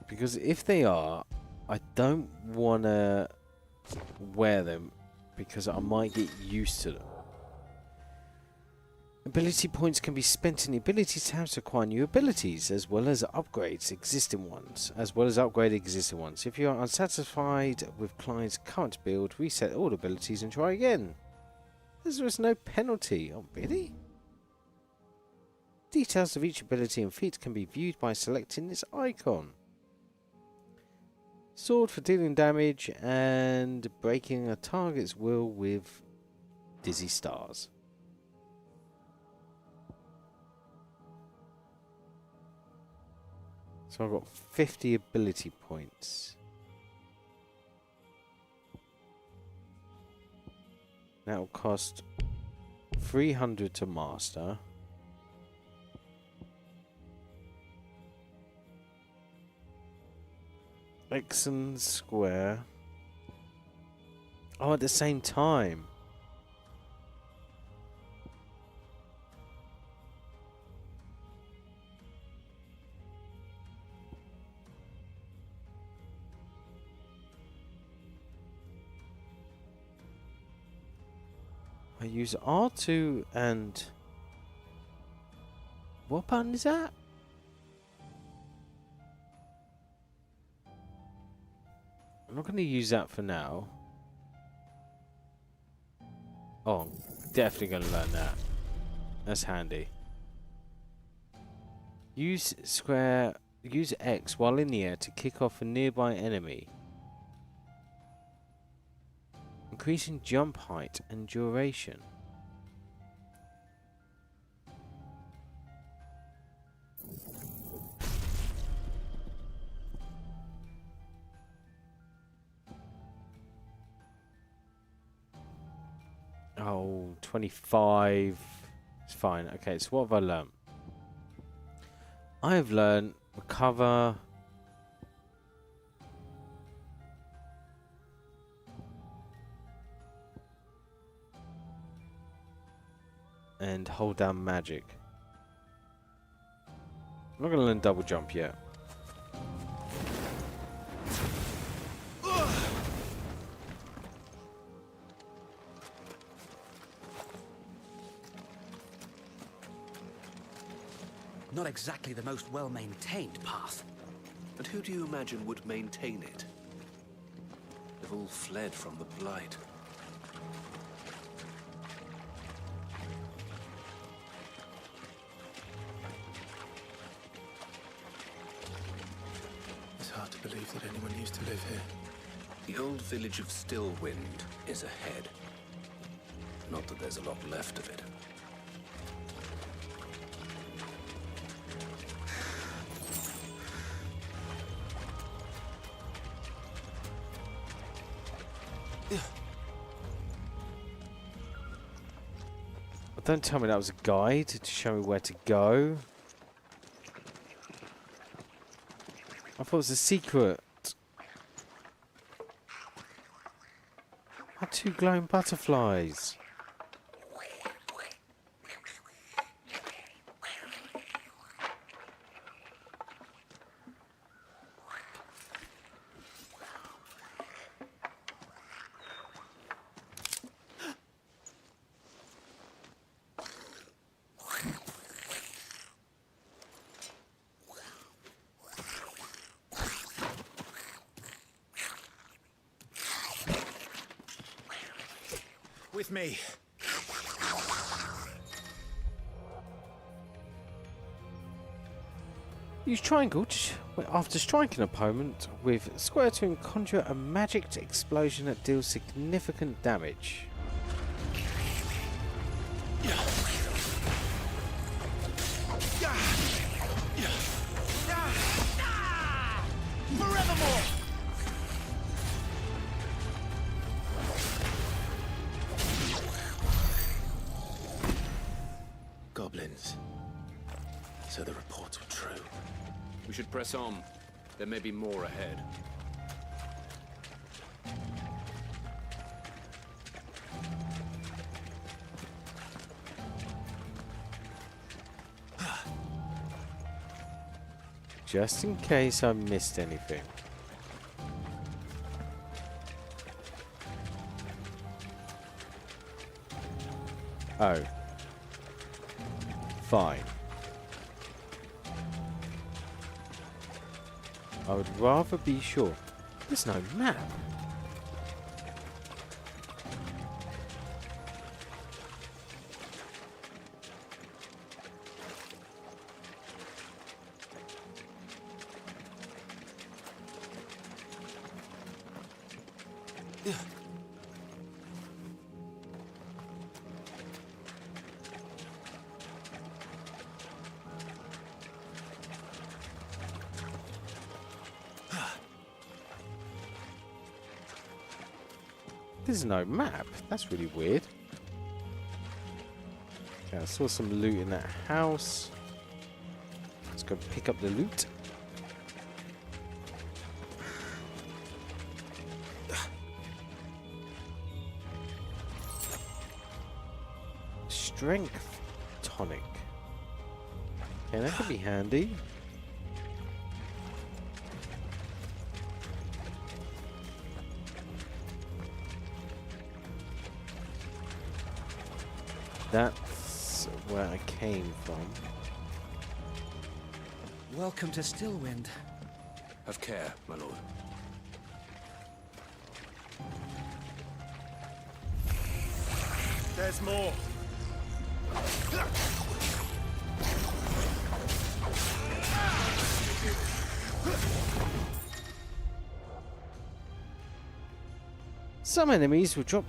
Because if they are, I don't want to wear them because I might get used to them. Ability points can be spent in the ability tabs to acquire new abilities as well as upgrade existing ones. If you are unsatisfied with Clyde's current build, reset all abilities and try again. There is no penalty. Oh, really? Details of each ability and feat can be viewed by selecting this icon. Sword for dealing damage and breaking a target's will with dizzy stars. So I've got 50 ability points. That will cost 300 to master. Exon Square. Oh, at the same time. I use R2 and... What button is that? I'm not going to use that for now. Oh, I'm definitely going to learn that. That's handy. Use X while in the air to kick off a nearby enemy. Increasing jump height and duration. Oh, 25. It's fine. Okay, so what have I learned? I have learned recover. And hold down magic. I'm not going to learn double jump yet. Not exactly the most well-maintained path. And who do you imagine would maintain it? They've all fled from the Blight. It's hard to believe that anyone used to live here. The old village of Stillwind is ahead. Not that there's a lot left of it. Don't tell me that was a guide to show me where to go. I thought it was a secret. I had 2 glowing butterflies. With me. Use triangle after striking an opponent with square to conjure a magic explosion that deals significant damage. Forevermore! Goblins. So the reports were true. We should press on. There may be more ahead. Just in case I missed anything. Oh. Fine. I would rather be sure. There's no map. There's no map. That's really weird. Okay, I saw some loot in that house. Let's go pick up the loot. Strength tonic. Okay, that could be handy. That's where I came from. Welcome to Stillwind. Have care, my lord. There's more. Some enemies will drop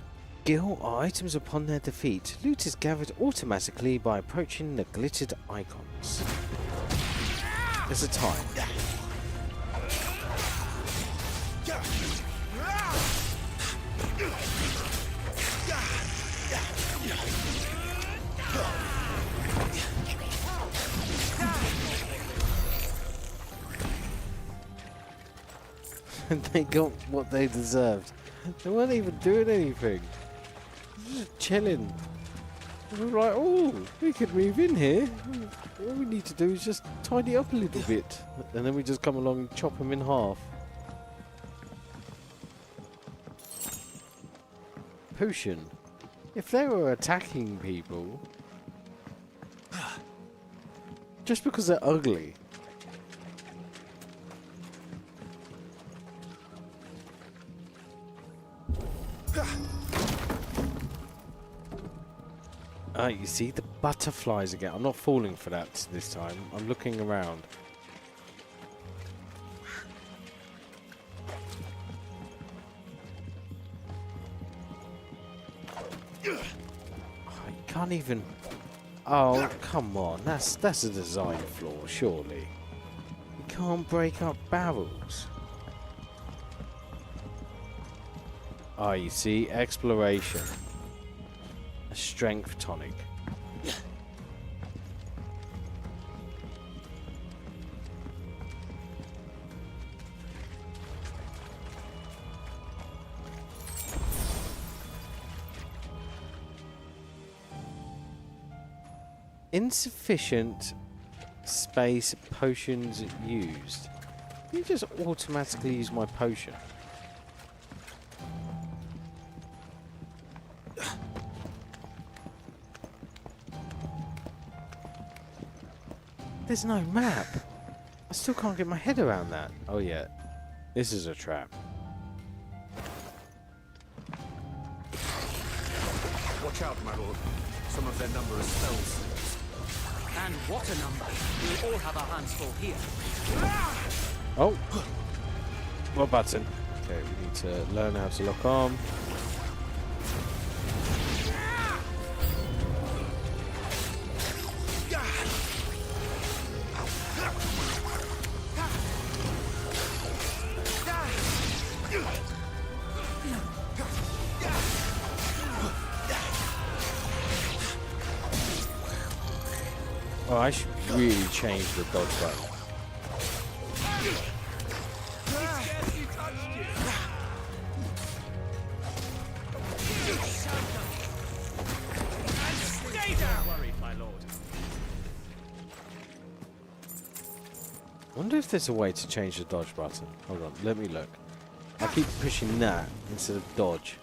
gil or items upon their defeat. Loot is gathered automatically by approaching the glittered icons. There's a time. And they got what they deserved. They weren't even doing anything. Just chilling. We were like, oh, we could move in here. All we need to do is just tidy up a little bit. And then we just come along and chop them in half. Potion. If they were attacking people, just because they're ugly. You see the butterflies again. I'm not falling for that this time. I'm looking around. Oh, you can't even. Oh, come on. That's a design flaw, surely. You can't break up barrels. Ah, you see, exploration. A strength tonic. Insufficient space potions used. You just automatically use my potion. There's no map. I still can't get my head around that. Oh yeah, this is a trap. Watch out, my lord. Some of their number are spells. And what a number. We all have our hands full here. Oh. What button? Okay, we need to learn how to lock arm. Oh, I should really change the dodge button. Stay down! Worried, my lord. I wonder if there's a way to change the dodge button. Hold on, let me look. I keep pushing that instead of dodge.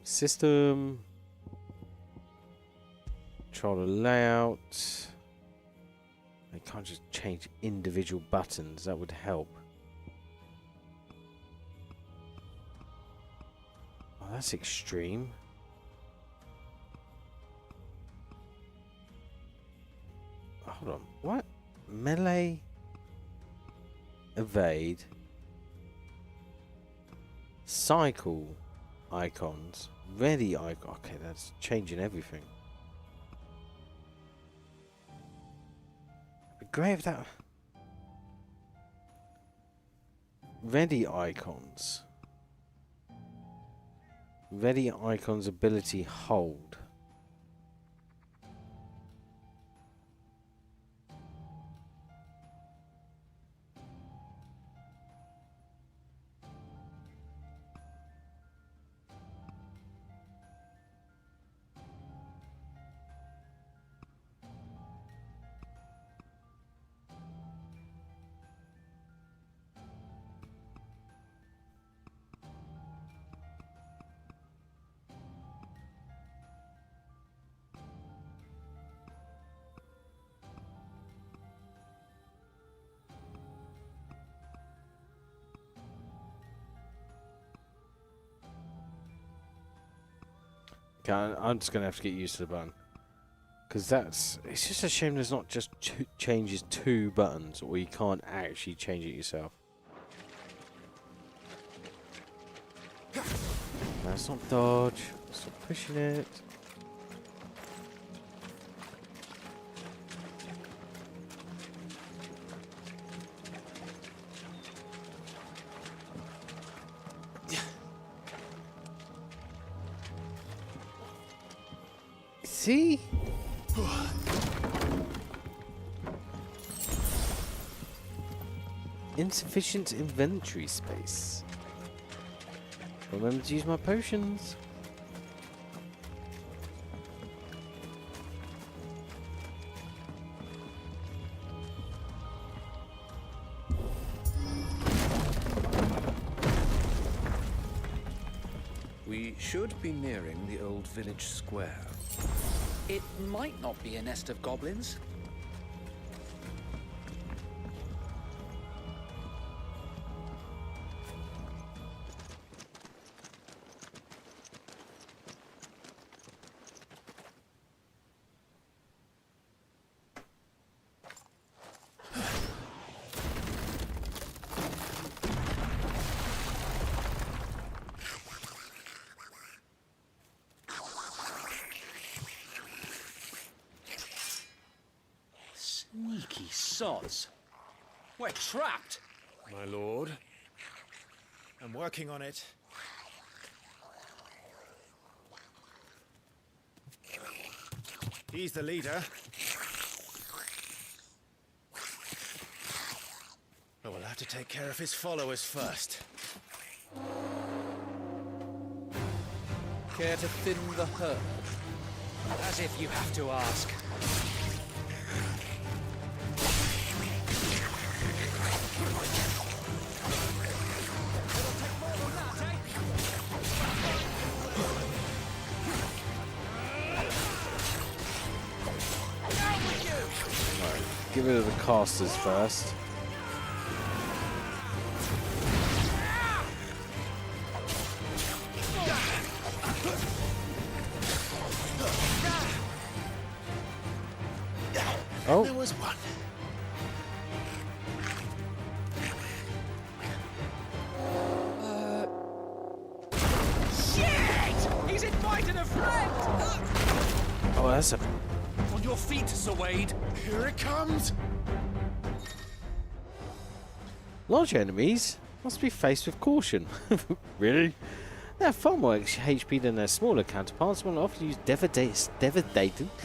System. Controller layout. I can't just change individual buttons. That would help. Oh, that's extreme. Hold on. What? Melee. Evade. Cycle icons. Ready icon. Okay, that's changing everything. It'd be great if that. Ready icons. Ready icons ability hold. Okay, I'm just gonna have to get used to the button, because it's just a shame there's not just changes two buttons, or you can't actually change it yourself. That's not dodge. Stop pushing it. See? Insufficient inventory space. Remember to use my potions. We should be nearing the old village square. It might not be a nest of goblins. Sneaky sods. We're trapped. My lord. I'm working on it. He's the leader. But we'll have to take care of his followers first. Care to thin the herd? As if you have to ask. Get rid of the casters first. Oh. There was one. Shit! He's invited a friend! Oh, that's a... On your feet, Sir Wade. Here it comes. Large enemies must be faced with caution. Really? They have far more HP than their smaller counterparts and will often use devastating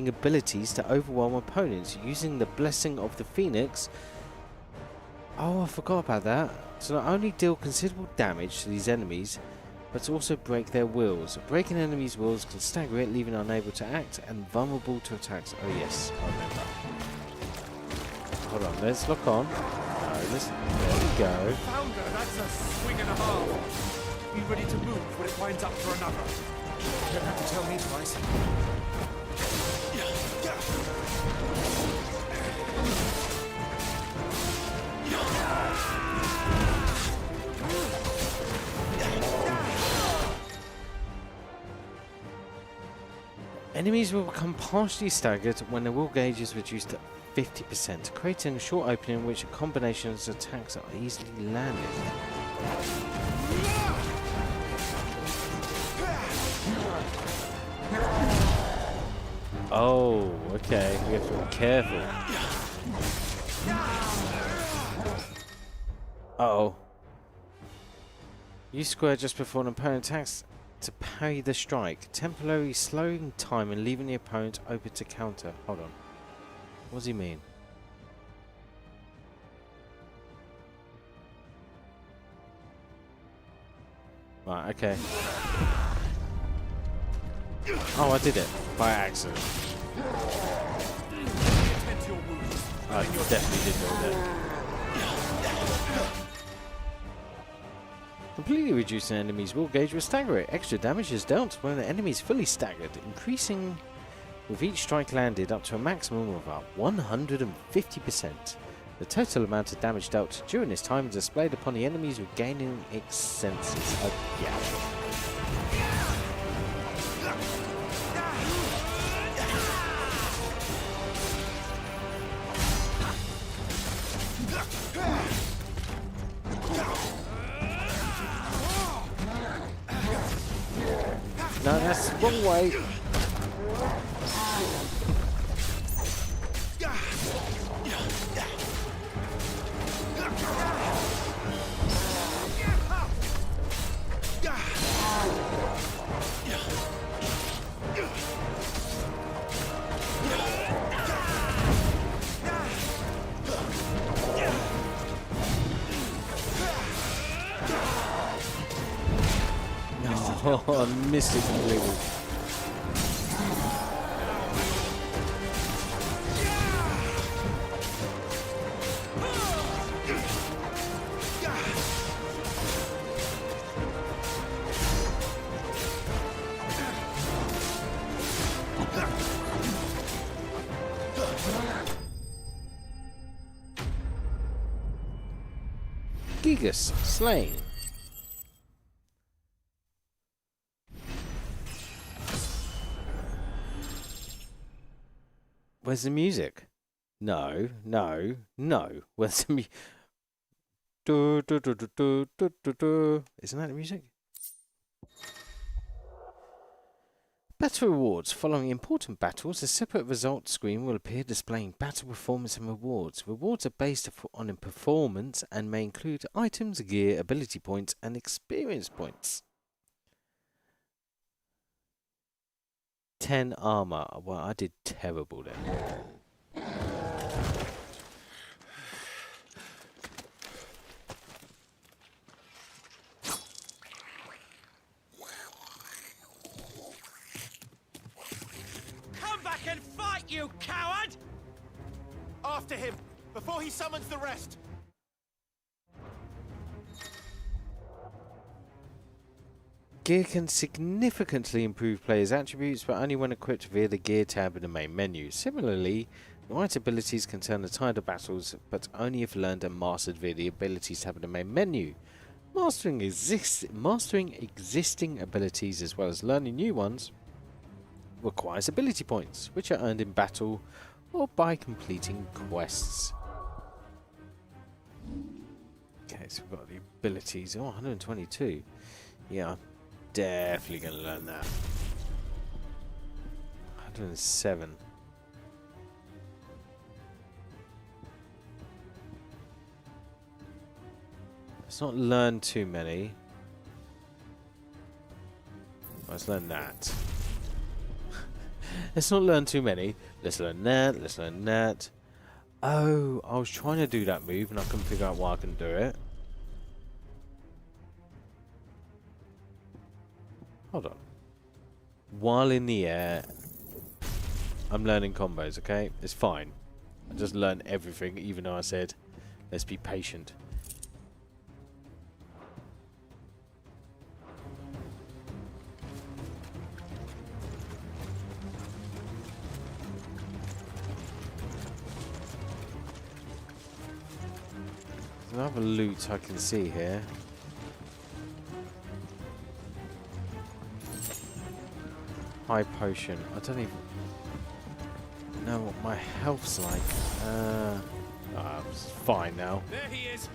abilities to overwhelm opponents using the Blessing of the Phoenix. Oh, I forgot about that. To not only deal considerable damage to these enemies, but to also break their wills. Breaking enemies' wills can stagger it, leaving unable to act and vulnerable to attacks. Oh yes, I remember. Hold on, let's lock on. There we go. Founder, that's a swing and a half. Be ready to move when it winds up for another. You don't have to tell me twice. Enemies will become partially staggered when the will gauge is reduced to 50%, creating a short opening in which a combination of attacks are easily landed. Oh, okay, we have to be careful. Uh-oh. Use square just before an opponent attacks to parry the strike, temporarily slowing time and leaving the opponent open to counter. Hold on. What does he mean? Right, okay. Oh, I did it. By accident. I definitely did know that. Completely reducing enemies' will gauge will stagger it. Extra damage is dealt when the enemy is fully staggered, increasing with each strike landed up to a maximum of about 150%. The total amount of damage dealt during this time is displayed upon the enemies regaining its senses. Yeah. No, that's the wrong way. Oh, I missed it completely. Gigas slain. Where's the music? No, no, no. Where's the music? Isn't that the music? Battle rewards. Following important battles, a separate results screen will appear displaying battle performance and rewards. Rewards are based on performance and may include items, gear, ability points, and experience points. 10 armor. Well, I did terrible then. Come back and fight, you coward! After him, before he summons the rest. Gear can significantly improve players' attributes, but only when equipped via the Gear tab in the main menu. Similarly, the right abilities can turn the tide of battles, but only if learned and mastered via the abilities tab in the main menu. Mastering existing abilities as well as learning new ones requires ability points, which are earned in battle or by completing quests. Okay, so we've got the abilities. Oh, 122. Yeah, I'm definitely going to learn that. 107. Let's not learn too many. Let's learn that. Let's not learn too many. Let's learn that. Let's learn that. Oh, I was trying to do that move and I couldn't figure out why I couldn't do it. Hold on. While in the air, I'm learning combos, okay? It's fine. I just learned everything, even though I said, let's be patient. There's another loot I can see here. High potion. I don't even know what my health's like. It's fine now. There he is.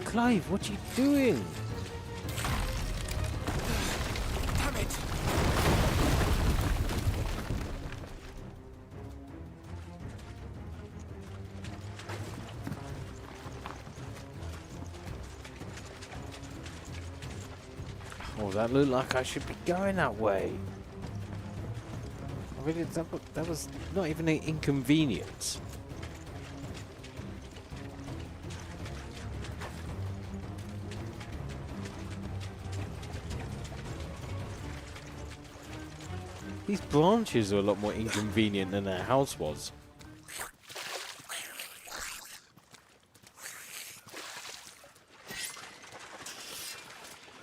Clive, what are you doing? Damn it. Oh, that looked like I should be going that way. I mean, that was not even an inconvenience. These branches are a lot more inconvenient than their house was.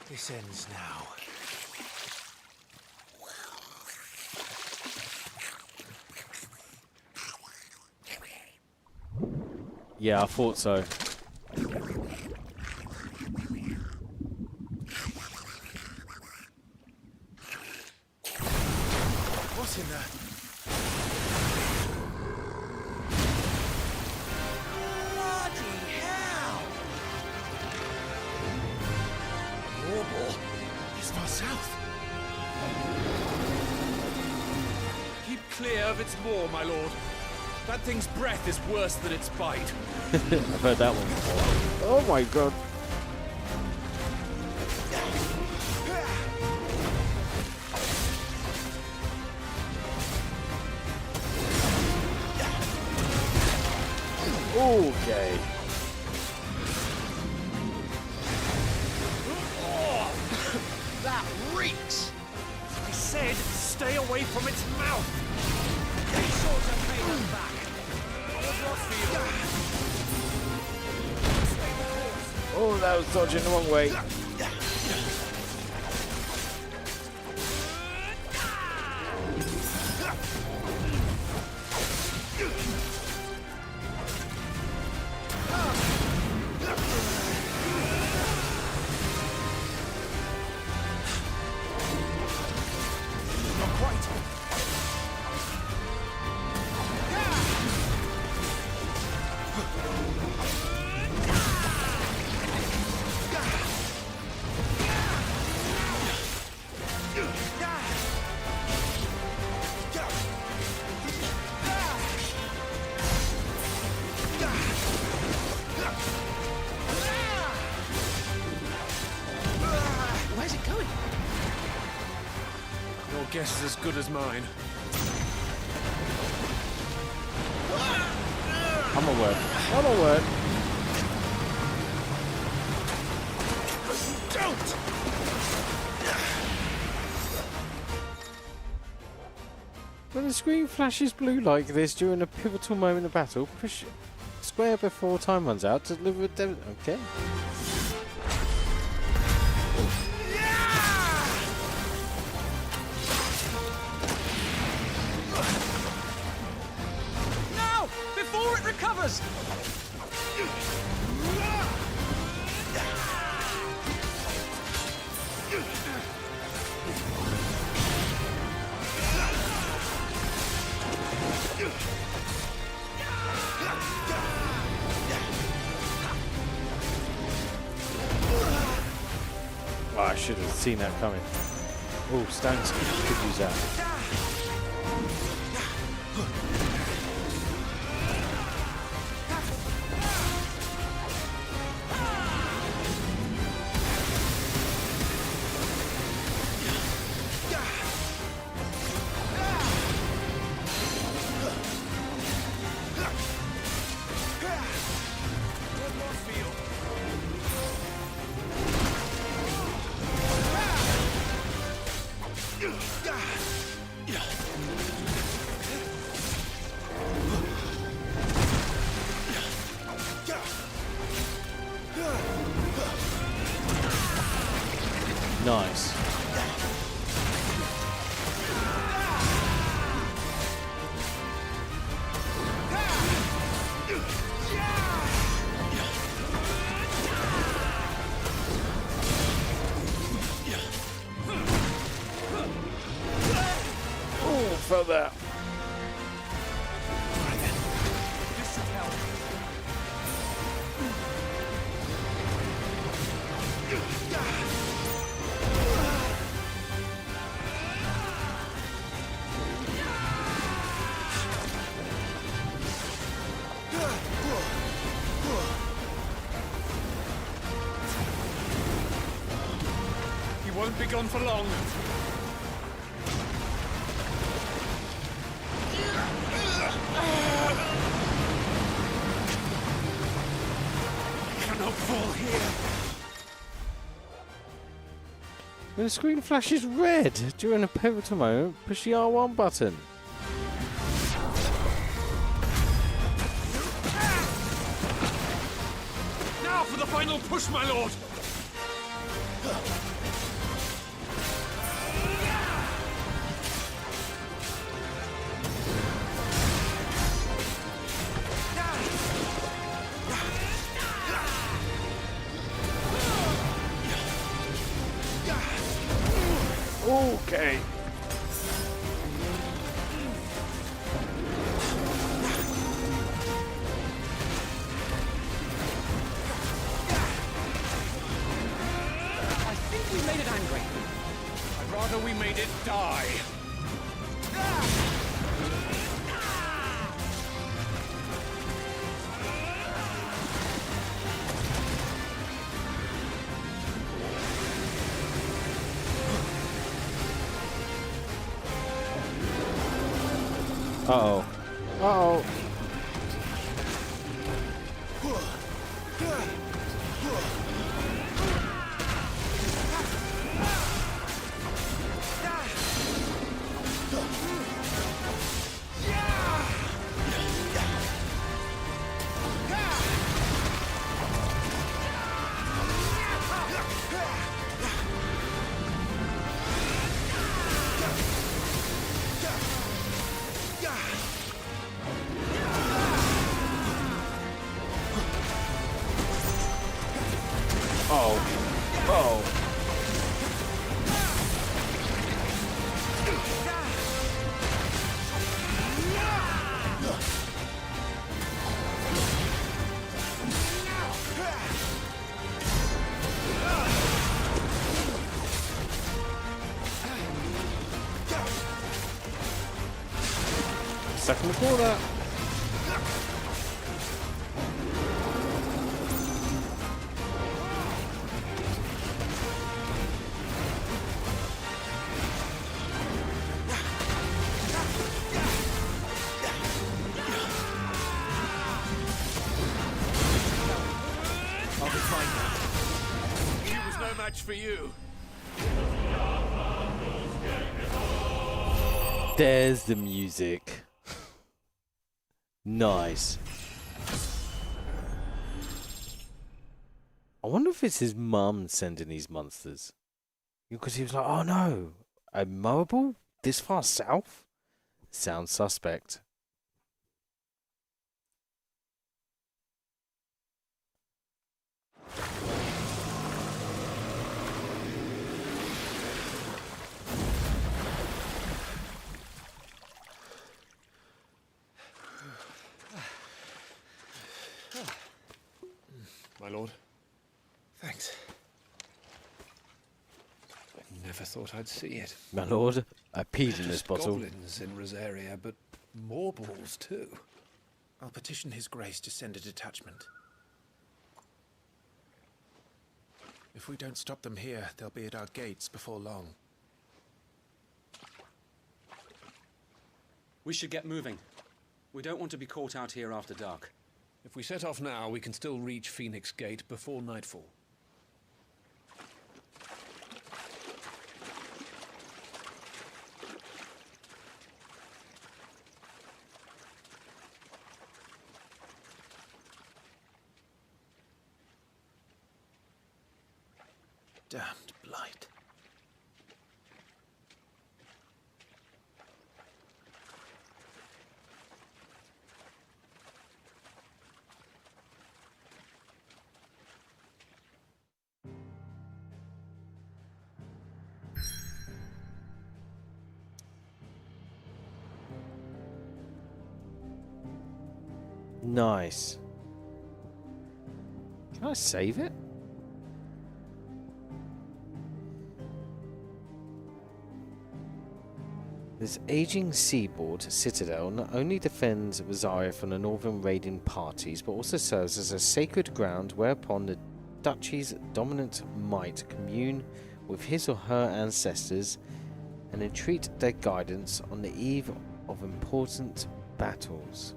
This ends now. Yeah, I thought so. What's in there? Bloody hell! Warble is far south. Keep clear of its maw, my lord. That thing's breath is worse than its bite. I've heard that one before. Oh my god. Okay. Oh, that reeks! I said stay away from its mouth! Be sure to pay them back. Oh, that was dodging the wrong way. Not quite. Where's it going? Your guess is as good as mine. I'm a word. I'm a word. Don't! When the screen flashes blue like this during a pivotal moment of battle, push square before time runs out to deliver a okay. Now! Before it recovers! Oh, I should have seen that coming. Oh, Stanks could use that. about that. This should help. He won't be gone for long. Cannot fall here. When the screen flashes red during a pivotal moment, push the R1 button. Now for the final push, my lord. Okay. I think we made it angry. I'd rather we made it die. Uh-oh. Uh-oh. Stuck in the corner. I'll be fine now. He was no match for you. There's the music. Nice. I wonder if it's his mum sending these monsters. Because he was like, oh no, a mobile this far south? Sounds suspect. My lord. Thanks. I never thought I'd see it. My lord, I peed in this Just bottle. goblins in Rosaria, but Morbles too. I'll petition His Grace to send a detachment. If we don't stop them here, they'll be at our gates before long. We should get moving. We don't want to be caught out here after dark. If we set off now, we can still reach Phoenix Gate before nightfall. Damned blight. Nice. Can I save it? This aging seaboard citadel not only defends Rosaria from the northern raiding parties, but also serves as a sacred ground whereupon the duchy's dominant might commune with his or her ancestors and entreat their guidance on the eve of important battles.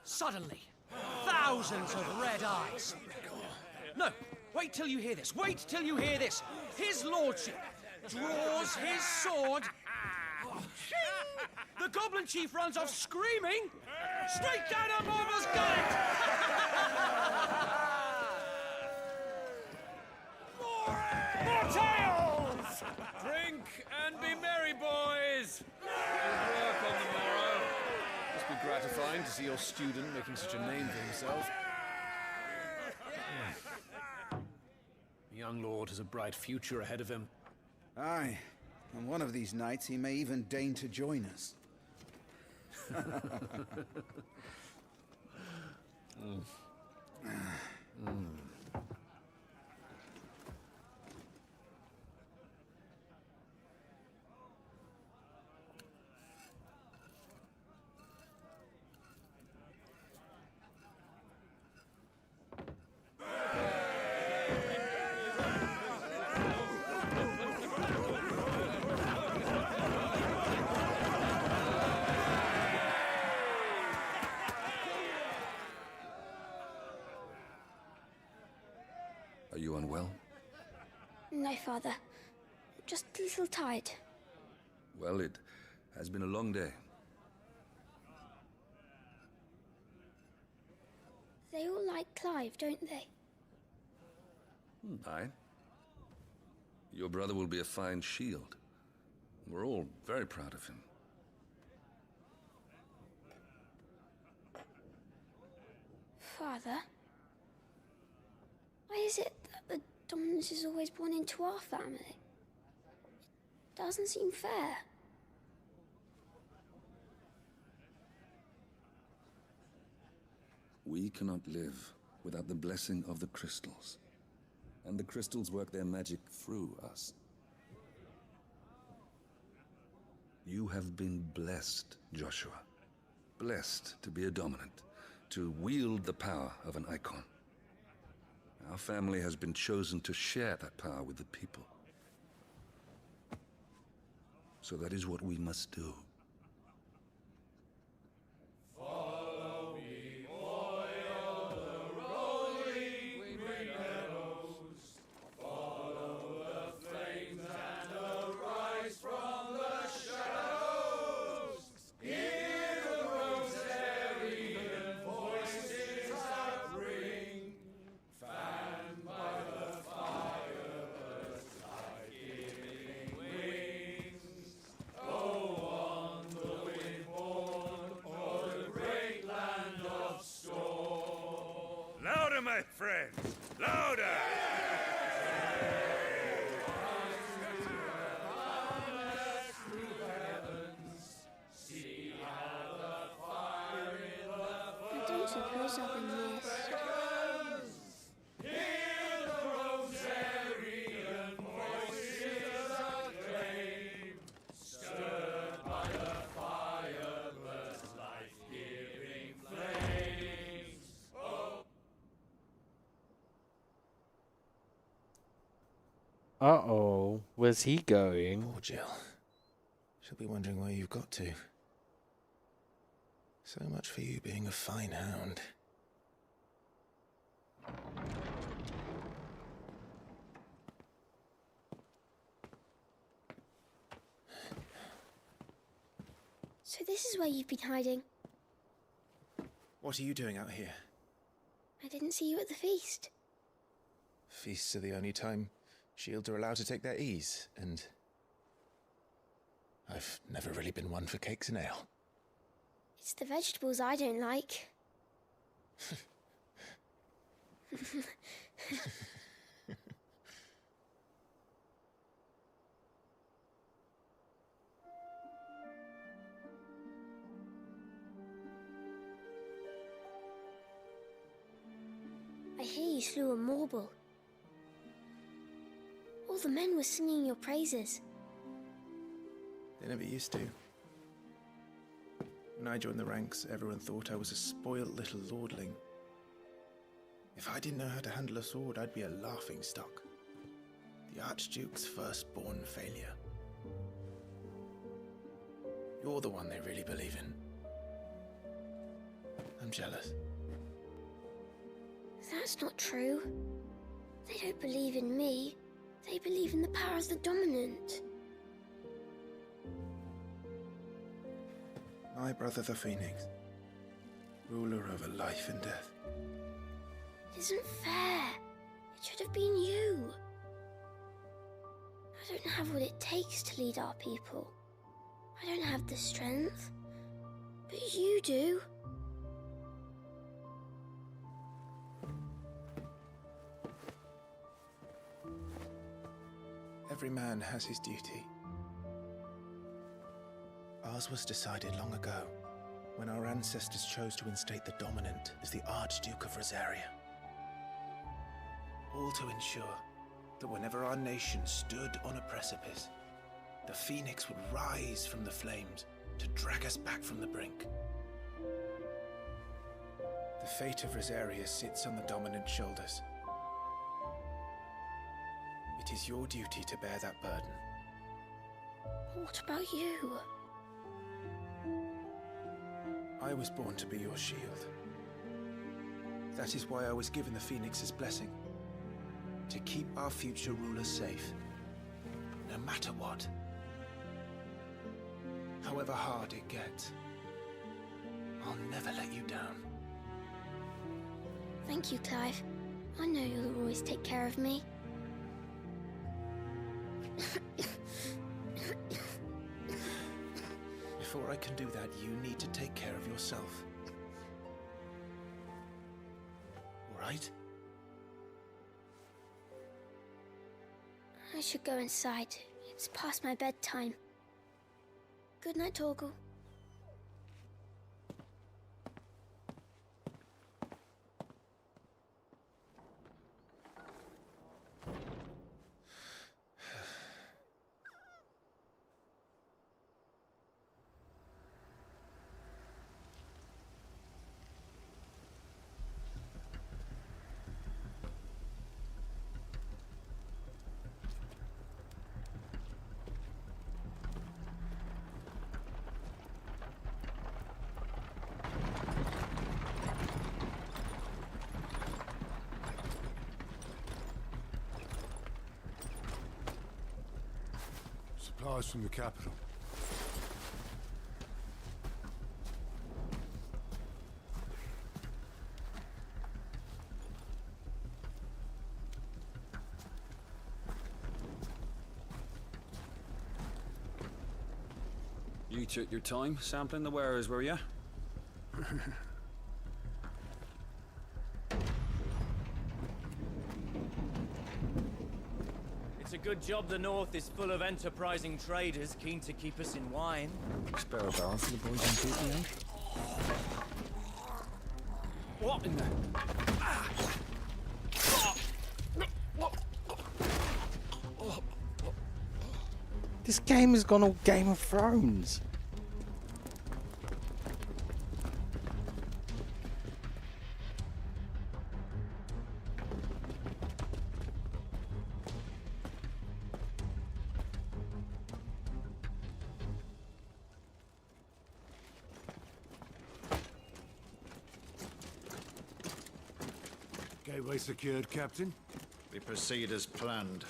Suddenly, thousands of red eyes. No, wait till you hear this. Wait till you hear this. His lordship draws his sword. The goblin chief runs off screaming straight down a mobber's gullet. More tales! Drink and be merry, boys! Good work on the morrow. Must be gratifying to see your student making such a name for himself. The young lord has a bright future ahead of him. Aye, and one of these nights he may even deign to join us. Are you unwell? No, Father. Just a little tired. Well, it has been a long day. They all like Clive, don't they? Aye. Your brother will be a fine shield. We're all very proud of him. Father? Why is it that the dominance is always born into our family? It doesn't seem fair. We cannot live without the blessing of the crystals. And the crystals work their magic through us. You have been blessed, Joshua. Blessed to be a dominant, to wield the power of an icon. Our family has been chosen to share that power with the people. So that is what we must do. Follow me, oil the rolling green meadows. Follow the flames and arise from the shadows. Hear the rosarian voices that ring. Fanned by the fire, birds life-giving wings. Go on, the wind-born, o'er the great land of storm. Louder, my friends! Louder! See how the fire in the I don't suppose I've been missed. Hear the rosarian voices acclaim. Stirred by the fire, burst life-giving flames. Oh. Uh-oh. Where's he going? Poor Jill. She'll be wondering where you've got to. So much for you being a fine hound. So this is where you've been hiding. What are you doing out here? I didn't see you at the feast. Feasts are the only time shields are allowed to take their ease, and I've never really been one for cakes and ale. It's the vegetables I don't like. I hear you slew a Morble. All the men were singing your praises. They never used to. When I joined the ranks, everyone thought I was a spoiled little lordling. If I didn't know how to handle a sword, I'd be a laughingstock. The Archduke's firstborn failure. You're the one they really believe in. I'm jealous. That's not true. They don't believe in me. They believe in the power of the dominant. My brother the Phoenix, ruler over life and death. It isn't fair. It should have been you. I don't have what it takes to lead our people. I don't have the strength. But you do. Every man has his duty. Ours was decided long ago, when our ancestors chose to instate the dominant as the Archduke of Rosaria. All to ensure that whenever our nation stood on a precipice, the Phoenix would rise from the flames to drag us back from the brink. The fate of Rosaria sits on the dominant's shoulders. It is your duty to bear that burden. What about you? I was born to be your shield. That is why I was given the Phoenix's blessing. To keep our future rulers safe. No matter what. However hard it gets. I'll never let you down. Thank you, Clive. I know you'll always take care of me. Before I can do that, you need to take care of yourself. All right? I should go inside. It's past my bedtime. Good night, Torgal. Supplies from the capital. You took your time sampling the wares, were you? It's a good job the North is full of enterprising traders keen to keep us in wine. Spare a barrel for the boys on duty, eh? What in the... This game has gone all Game of Thrones. Gateway secured, Captain. We proceed as planned.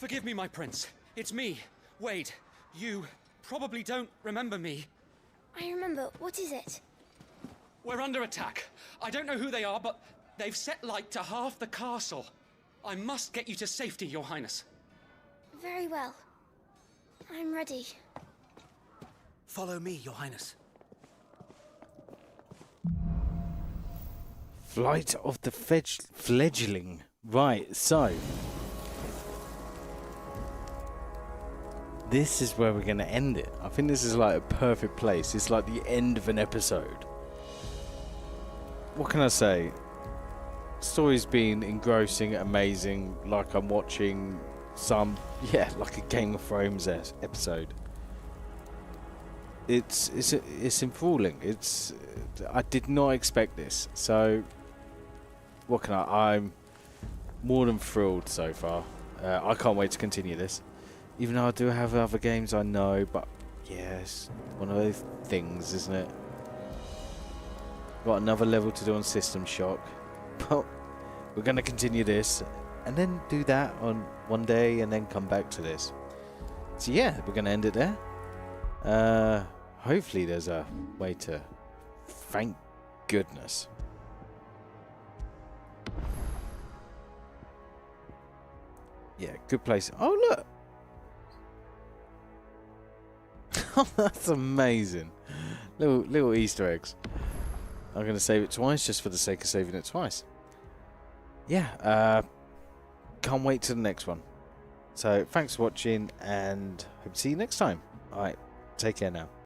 Forgive me, my prince. It's me, Wade. You probably don't remember me. I remember. What is it? We're under attack. I don't know who they are, but they've set light to half the castle. I must get you to safety, Your Highness. Very well. I'm ready. Follow me, Your Highness. Flight of the Fledgling. Right, so this is where we're going to end it. I think this is like a perfect place. It's like the end of an episode. What can I say? Story's been engrossing, amazing. Like I'm watching like a Game of Thrones episode. It's enthralling. I did not expect this. So what can I'm more than thrilled so far. I can't wait to continue this. Even though I do have other games I know, but yeah, it's one of those things, isn't it? Got another level to do on System Shock. But we're going to continue this and then do that on one day and then come back to this. So yeah, we're going to end it there. Hopefully there's a way to... Thank goodness. Yeah, good place. Oh, look! That's amazing. Little Easter eggs. I'm going to save it twice just for the sake of saving it twice. Yeah, can't wait to the next one. So, thanks for watching and hope to see you next time. Alright, take care now.